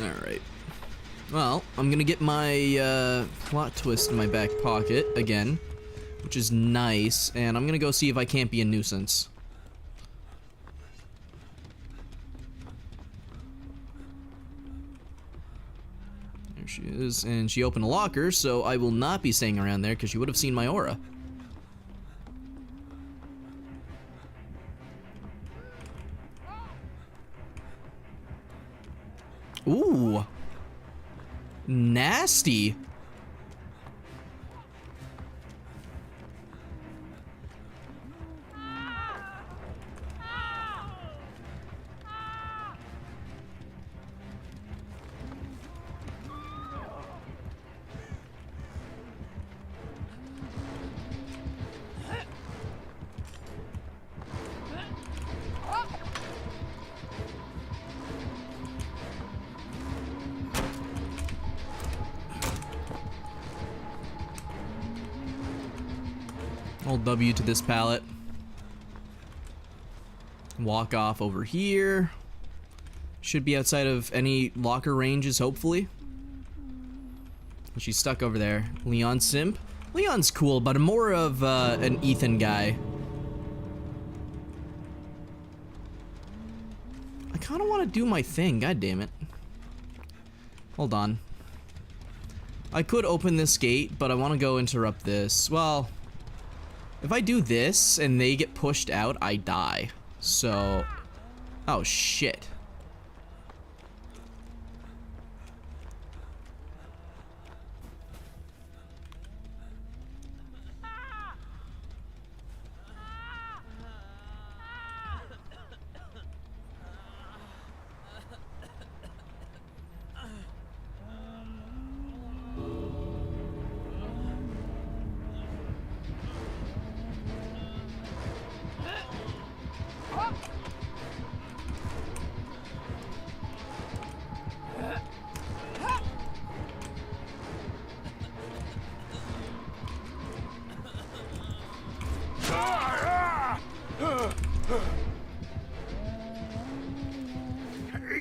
Alright. Well, I'm gonna get my plot twist in my back pocket again, which is nice, and I'm gonna go see if I can't be a nuisance. There she is, and she opened a locker, so I will not be staying around there because she would have seen my aura. Ooh. Nasty. Hold W to this pallet. Walk off over here. Should be outside of any locker ranges, hopefully. She's stuck over there. Leon simp. Leon's cool, but I'm more of an Ethan guy. I kind of want to do my thing, god damn it. Hold on. I could open this gate, but I want to go interrupt this. Well, if I do this and they get pushed out, I die. So, oh shit.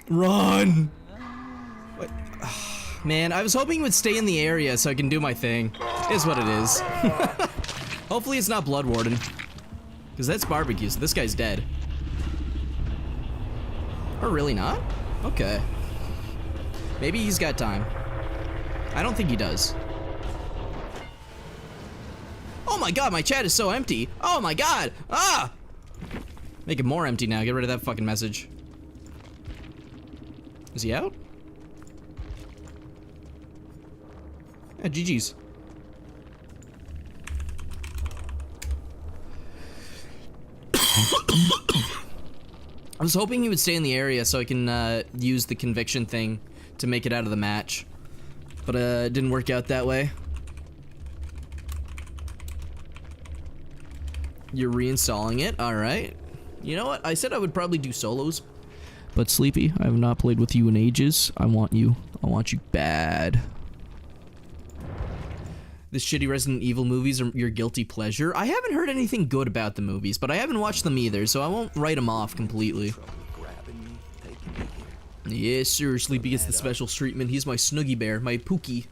Run! What? Man, I was hoping it would stay in the area so I can do my thing. Is what it is. Hopefully it's not Blood Warden. Because that's barbecue, so this guy's dead. Or really not? Okay. Maybe he's got time. I don't think he does. Oh my god, my chat is so empty. Oh my god! Ah! Make it more empty now. Get rid of that fucking message. Is he out? Yeah, GG's. I was hoping he would stay in the area so I can use the conviction thing to make it out of the match. But it didn't work out that way. You're reinstalling it, alright. You know what? I said I would probably do solos. But Sleepy, I have not played with you in ages. I want you. I want you bad. The shitty Resident Evil movies are your guilty pleasure. I haven't heard anything good about the movies, but I haven't watched them either, so I won't write them off completely. Yes, sir. Sleepy gets the special treatment. He's my Snuggy Bear, my Pookie.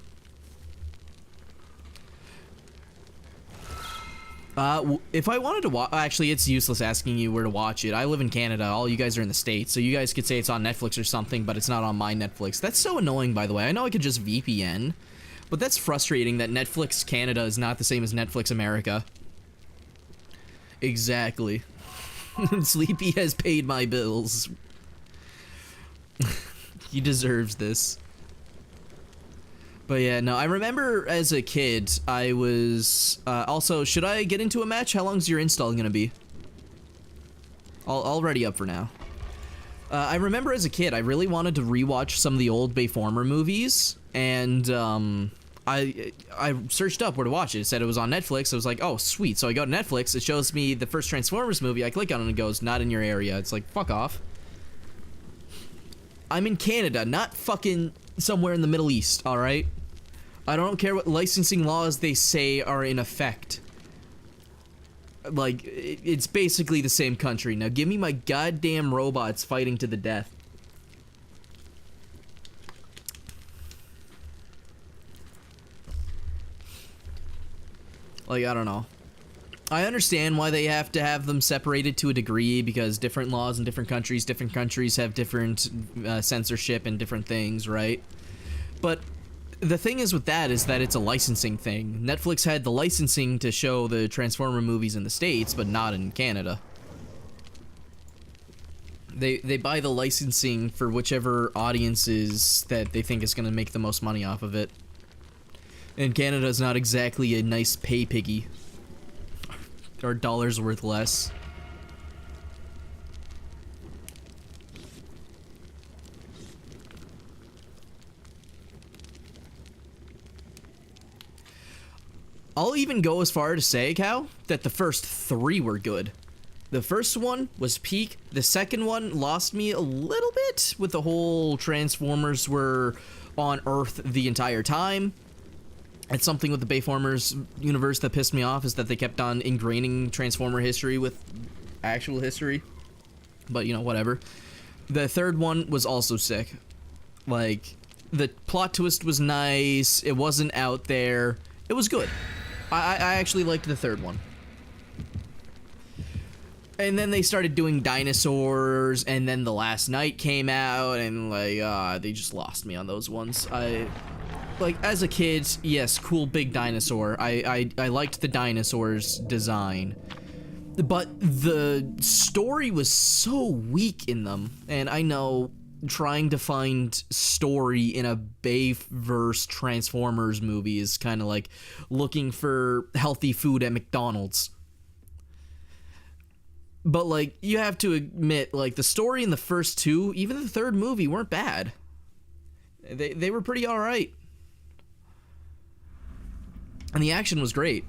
If I wanted to watch, actually, it's useless asking you where to watch it. I live in Canada. All you guys are in the States, so you guys could say it's on Netflix or something, but it's not on my Netflix. That's so annoying, by the way. I know I could just VPN, but that's frustrating that Netflix Canada is not the same as Netflix America. Exactly. Sleepy has paid my bills. He deserves this. But yeah, no, I remember as a kid, I was... also, should I get into a match? How long's your install gonna be? I'll ready up for now. I remember as a kid, I really wanted to rewatch some of the old Bayformer movies, and I searched up where to watch it. It said it was on Netflix. I was like, oh, sweet. So I go to Netflix, it shows me the first Transformers movie, I click on it and it goes, not in your area. It's like, fuck off. I'm in Canada, not fucking somewhere in the Middle East, alright? I don't care what licensing laws they say are in effect. Like, it's basically the same country. Now give me my goddamn robots fighting to the death. Like, I don't know. I understand why they have to have them separated to a degree, because different laws in different countries have different censorship and different things, right? But the thing is with that is that it's a licensing thing. Netflix had the licensing to show the Transformer movies in the States, but not in Canada. They buy the licensing for whichever audiences that they think is going to make the most money off of it. And Canada's not exactly a nice pay piggy. Our dollar's worth less. I'll even go as far to say, Cal, that the first 3 were good. The first one was peak. The second one lost me a little bit with the whole Transformers were on Earth the entire time. It's something with the Bayformers universe that pissed me off, is that they kept on ingraining Transformer history with actual history. But, you know, whatever. The third one was also sick. Like, the plot twist was nice. It wasn't out there. It was good. I actually liked the third one. And then they started doing dinosaurs, and then The Last Night came out, and, like, they just lost me on those ones. Like, as a kid, yes, cool big dinosaur. I liked the dinosaurs' design. But the story was so weak in them. And I know trying to find story in a Bayverse Transformers movie is kind of like looking for healthy food at McDonald's. But, like, you have to admit, like, the story in the first 2, even the third movie, weren't bad. They were pretty alright. And the action was great.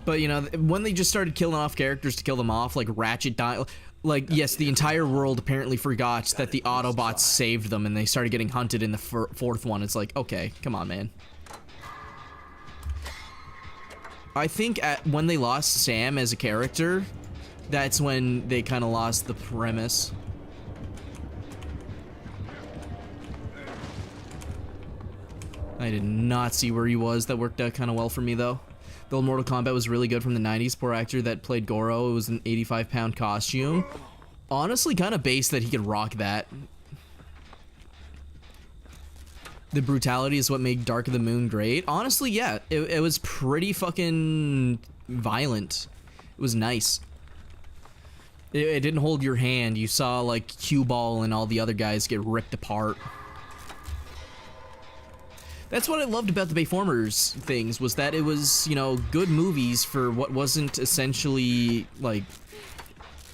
But, you know, when they just started killing off characters to kill them off, like Ratchet died. Like, yes, the entire world apparently forgot that the Autobots saved them, and they started getting hunted in the fourth one. It's like, okay, come on, man. I think when they lost Sam as a character, that's when they kind of lost the premise. I did not see where he was. That worked out kind of well for me, though. The old Mortal Kombat was really good from the 90s. Poor actor that played Goro. It was an 85-pound costume. Honestly, kind of based that he could rock that. The brutality is what made Dark of the Moon great. Honestly, yeah. It was pretty fucking violent. It was nice. It didn't hold your hand. You saw, like, Q-Ball and all the other guys get ripped apart. That's what I loved about the Bayformers things, was that it was, you know, good movies for what wasn't essentially, like,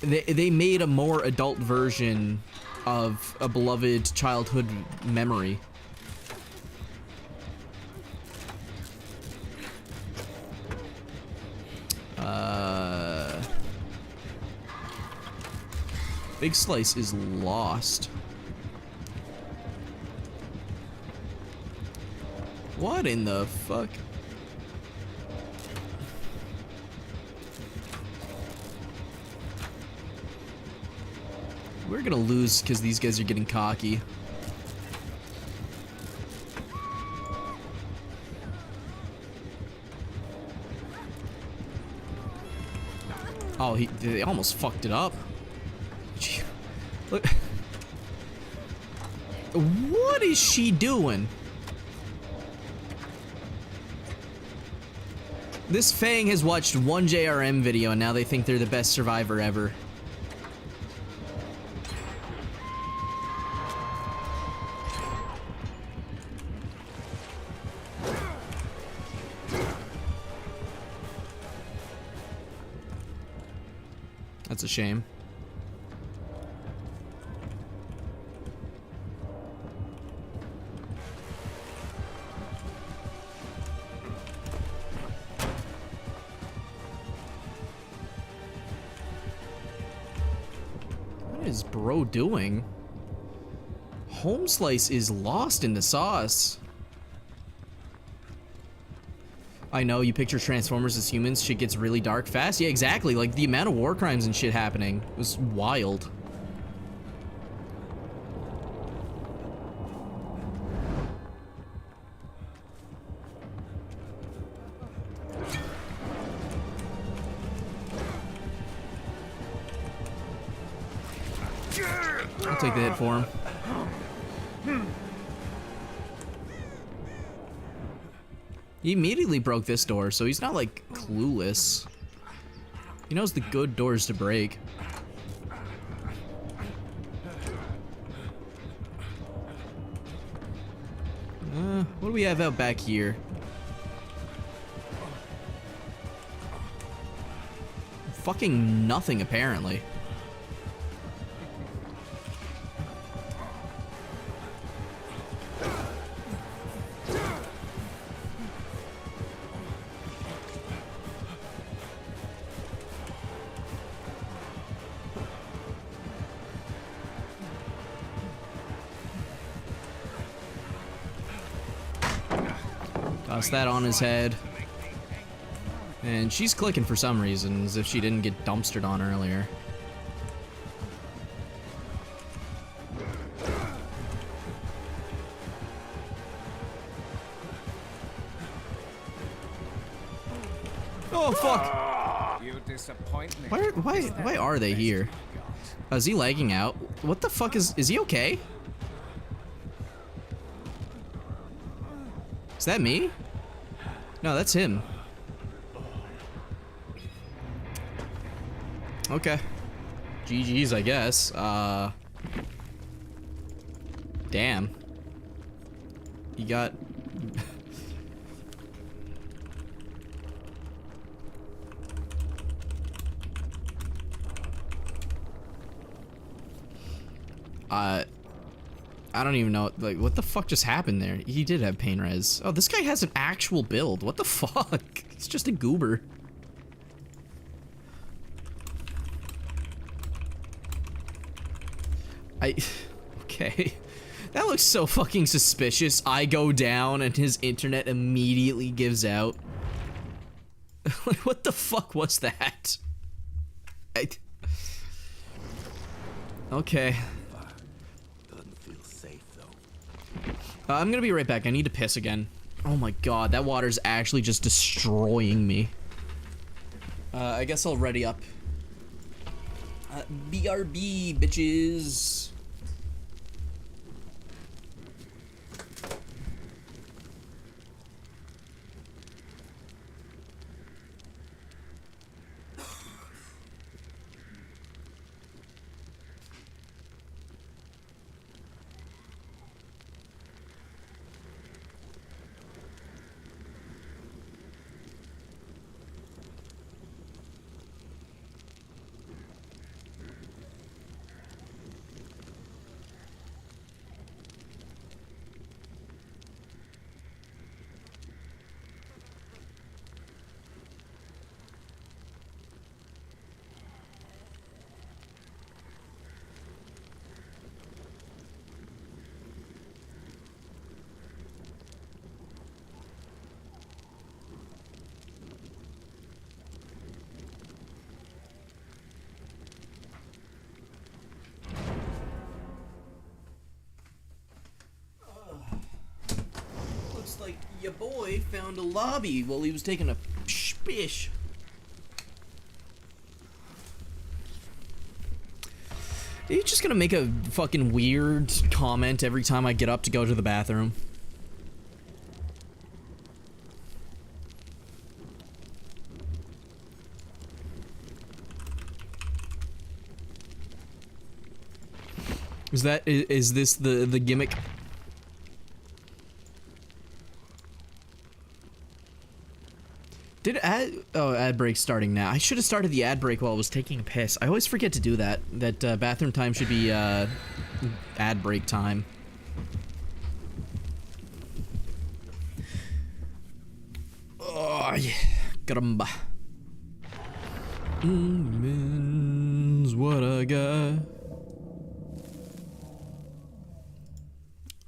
They made a more adult version of a beloved childhood memory. Big Slice is lost. What in the fuck? We're gonna lose because these guys are getting cocky. Oh, they almost fucked it up. Gee, look. What is she doing? This Fang has watched one JRM video and now they think they're the best survivor ever. That's a shame. What is bro doing? Home Slice is lost in the sauce. I know, you picture Transformers as humans, shit gets really dark fast. Yeah, exactly. Like, the amount of war crimes and shit happening was wild. I'll take the hit for him. He immediately broke this door, so he's not, like, clueless. He knows the good doors to break. What do we have out back here? Fucking nothing, apparently. Toss that on his head. And she's clicking for some reason, as if she didn't get dumpstered on earlier. Oh fuck! You disappoint me. Why are they here? Oh, is he lagging out? What the fuck is he okay? Is that me? No, that's him. Okay. GG's, I guess. Damn. He got... I don't even know, like, what the fuck just happened there? He did have pain res. Oh, this guy has an actual build. What the fuck? He's just a goober. Okay. That looks so fucking suspicious. I go down and his internet immediately gives out. Like, what the fuck was that? Okay. I'm gonna be right back. I need to piss again. Oh my god, that water's actually just destroying me. I guess I'll ready up. BRB, bitches. Your boy found a lobby while he was taking a spish. Are you just gonna make a fucking weird comment every time I get up to go to the bathroom? Is this the gimmick? Ad break starting now. I should have started the ad break while I was taking a piss. I always forget to do that. That bathroom time should be ad break time. Oh yeah, caramba. Means what I got.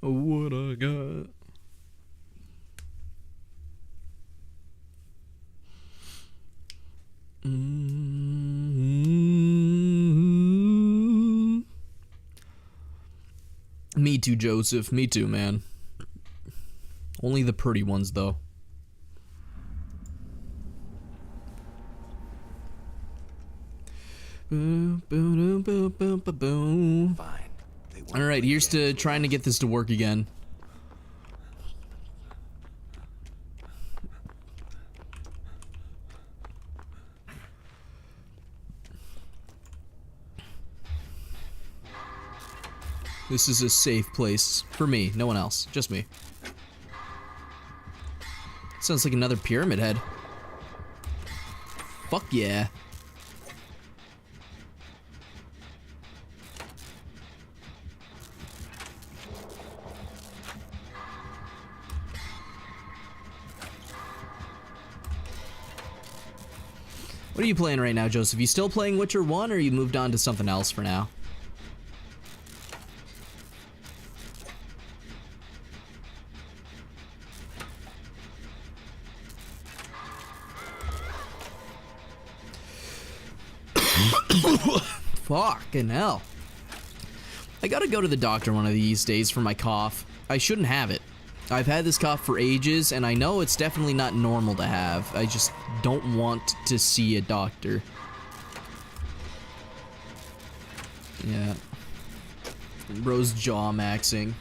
What I got. Me too, Joseph. Me too, man. Only the pretty ones, though. Fine. Alright, here's to trying to get this to work again. This is a safe place for me, no one else, just me. Sounds like another pyramid head. Fuck yeah. What are you playing right now, Joseph? You still playing Witcher 1 or you moved on to something else for now? Fucking hell. I gotta go to the doctor one of these days for my cough. I shouldn't have it. I've had this cough for ages, and I know it's definitely not normal to have. I just don't want to see a doctor. Yeah. Bro's jaw maxing.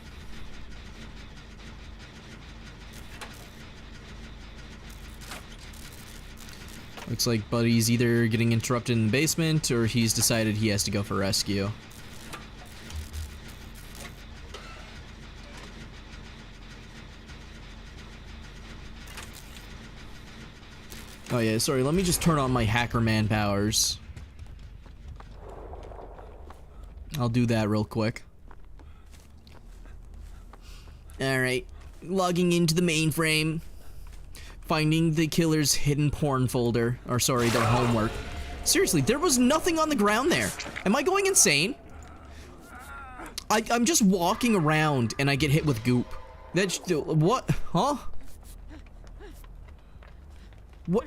Looks like Buddy's either getting interrupted in the basement, or he's decided he has to go for rescue. Oh yeah, sorry, let me just turn on my hacker man powers. I'll do that real quick. Alright, logging into the mainframe. Finding the killer's hidden porn folder. Or sorry, their homework. Seriously, there was nothing on the ground there. Am I going insane? I'm just walking around and I get hit with goop. That's what? Huh? What?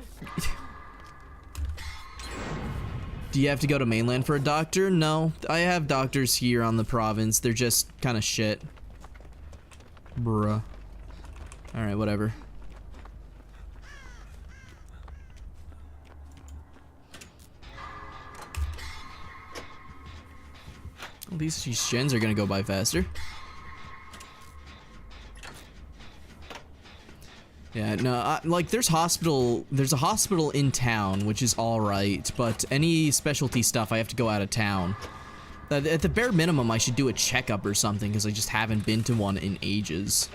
Do you have to go to mainland for a doctor? No, I have doctors here on the province. They're just kind of shit. Bruh. Alright, whatever. At least these gens are gonna go by faster. Yeah, no, like there's a hospital in town, which is alright, but any specialty stuff I have to go out of town. At the bare minimum, I should do a checkup or something, because I just haven't been to one in ages.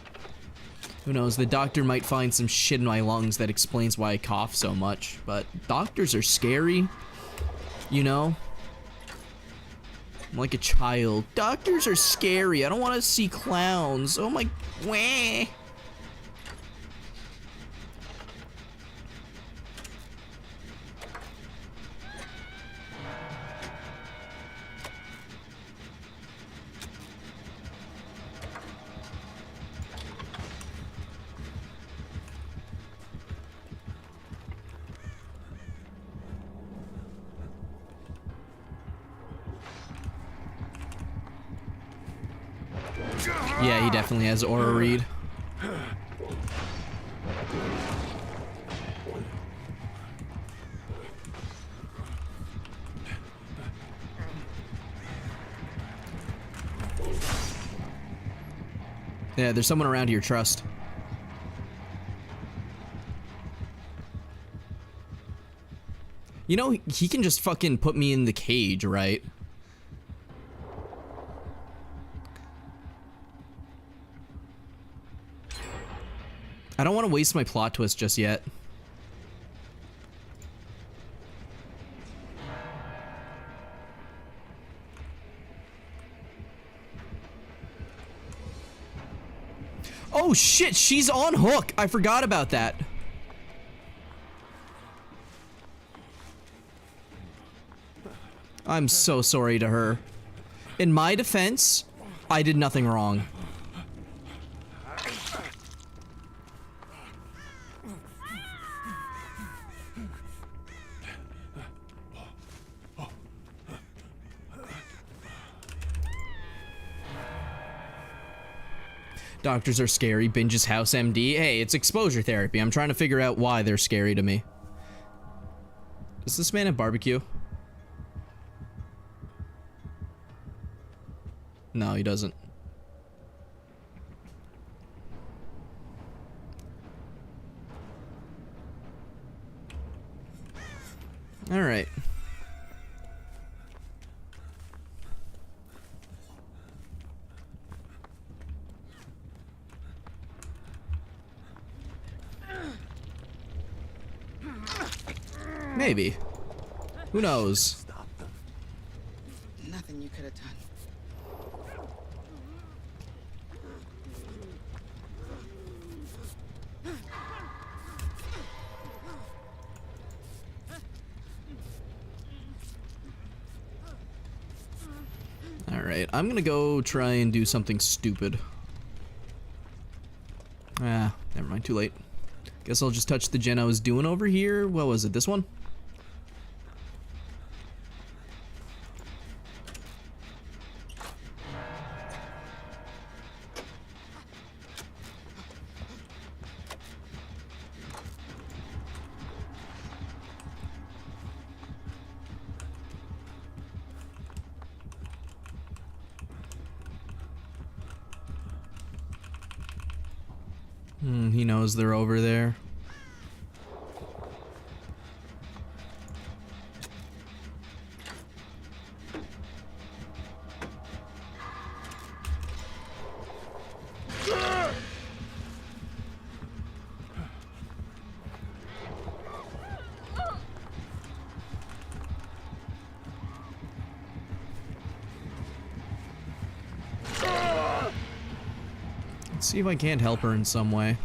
Who knows, the doctor might find some shit in my lungs that explains why I cough so much, but doctors are scary, you know? I'm like a child. Doctors are scary, I don't want to see clowns. Oh my, wah. Yeah, he definitely has aura read. Yeah, there's someone around here, trust. You know, he can just fucking put me in the cage, right? I don't want to waste my plot twist just yet. Oh shit, she's on hook. I forgot about that. I'm so sorry to her. In my defense, I did nothing wrong. Doctors are scary. Binge's House MD. Hey, it's exposure therapy. I'm trying to figure out why they're scary to me. Does this man have barbecue? No, he doesn't. All right. Maybe. Who knows? Nothing you could have done. Alright, I'm gonna go try and do something stupid. Ah, never mind, too late. Guess I'll just touch the gen I was doing over here. What was it, this one? He knows they're over there. Let's see if I can't help her in some way.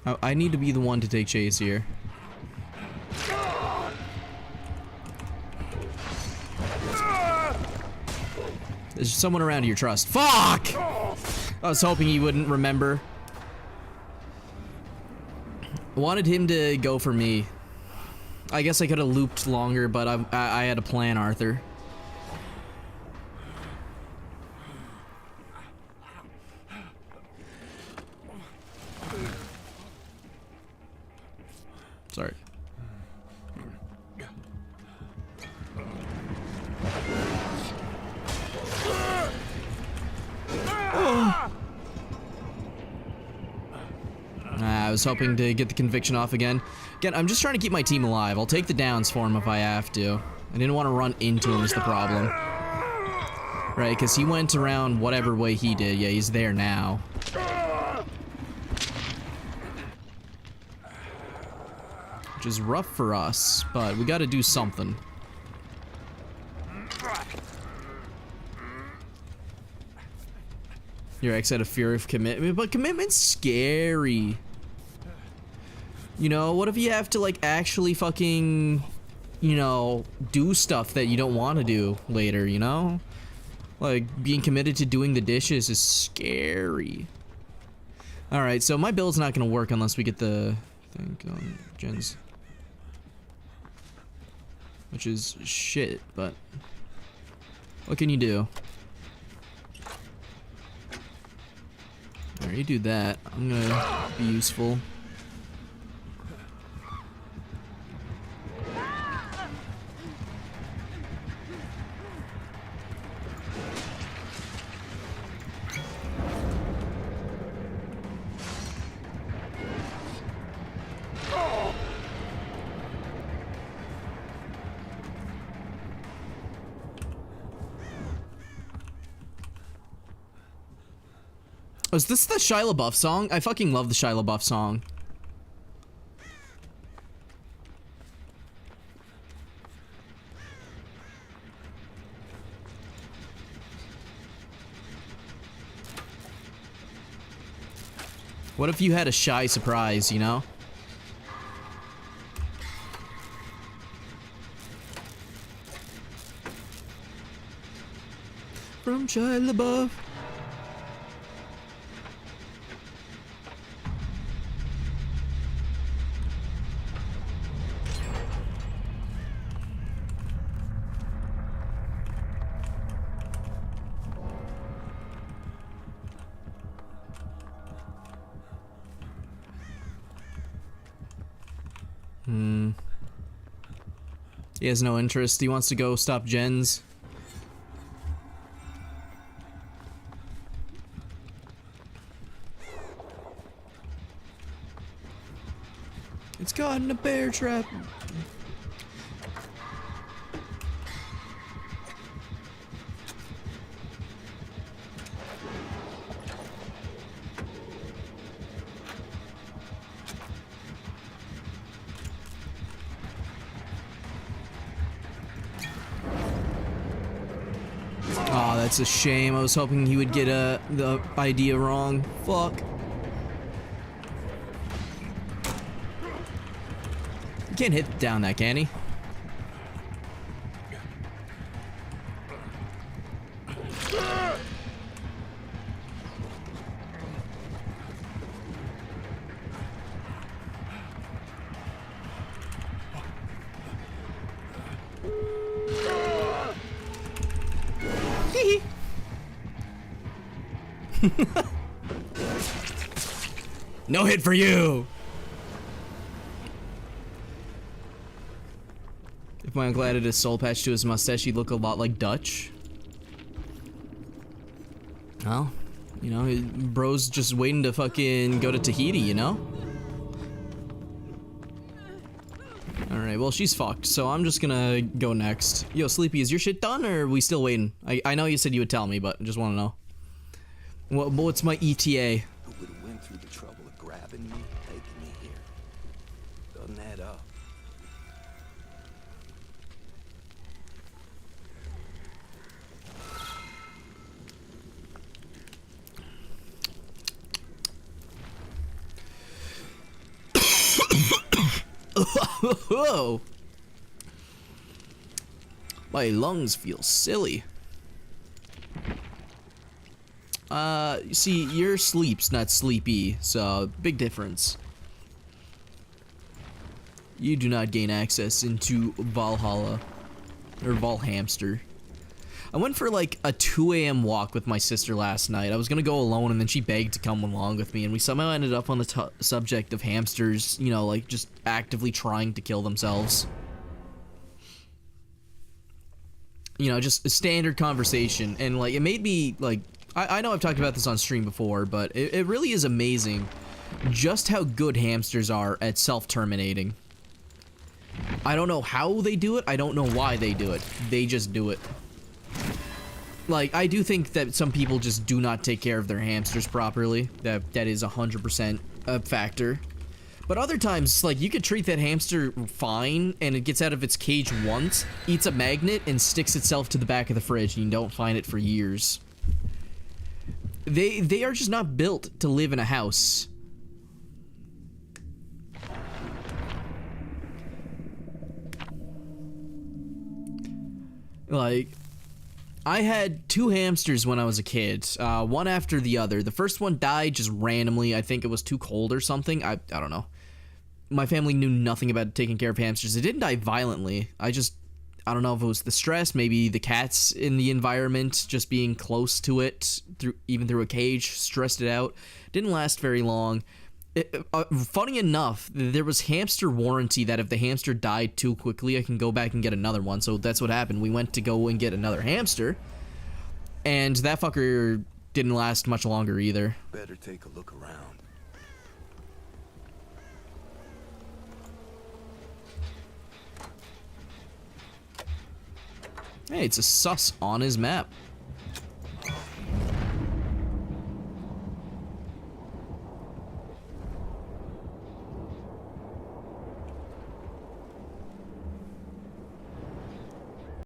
Oh, I need to be the one to take chase here. There's someone around here, trust. Fuck! I was hoping he wouldn't remember. I wanted him to go for me. I guess I could have looped longer, but I had a plan, Arthur. Sorry. I was hoping to get the conviction off again. Again, I'm just trying to keep my team alive. I'll take the downs for him if I have to. I didn't want to run into him is the problem. Right, because he went around whatever way he did. Yeah, he's there now. Which is rough for us, but we gotta do something. Your ex had a fear of commitment, but commitment's scary. You know, what if you have to, like, actually fucking, you know, do stuff that you don't want to do later, you know? Like, being committed to doing the dishes is scary. Alright, so my build's not gonna work unless we get the thing on gens. Which is shit, but... What can you do? Alright, you do that. I'm gonna be useful. Oh, is this the Shia LaBeouf song? I fucking love the Shia LaBeouf song. What if you had a shy surprise, you know? From Shia LaBeouf. He has no interest. He wants to go stop gens. It's caught in a bear trap. Oh, that's a shame. I was hoping he would get the idea wrong. Fuck. You can't hit down that, can he? No hit for you! If my uncle added a soul patch to his mustache, he'd look a lot like Dutch. Well, you know, bro's just waiting to fucking go to Tahiti, you know? Alright, well, she's fucked, so I'm just gonna go next. Yo, Sleepy, is your shit done, or are we still waiting? I know you said you would tell me, but I just want to know. What's my ETA? Who would have went through the trouble of grabbing me, taking me here? Doesn't add up. Whoa! My lungs feel silly. See, your sleep's not sleepy, so big difference. You do not gain access into Valhalla. Or Valhamster. I went for like a 2 a.m. walk with my sister last night. I was gonna go alone, and then she begged to come along with me, and we somehow ended up on the subject of hamsters, you know, like just actively trying to kill themselves. You know, just a standard conversation, and like it made me like, I know I've talked about this on stream before, but it really is amazing just how good hamsters are at self-terminating. I don't know how they do it, I don't know why they do it. They just do it. Like, I do think that some people just do not take care of their hamsters properly. That is 100% a factor. But other times, like, you could treat that hamster fine, and it gets out of its cage once, eats a magnet, and sticks itself to the back of the fridge, and you don't find it for years. They are just not built to live in a house. Like, I had 2 hamsters when I was a kid, one after the other. The first one died just randomly. I think it was too cold or something. I don't know. My family knew nothing about taking care of hamsters. It didn't die violently. I don't know if it was the stress, maybe the cats in the environment, just being close to it, even through a cage, stressed it out. Didn't last very long. Funny enough, there was hamster warranty that if the hamster died too quickly, I can go back and get another one. So that's what happened. We went to go and get another hamster, and that fucker didn't last much longer either. Better take a look around. Hey, it's a sus on his map.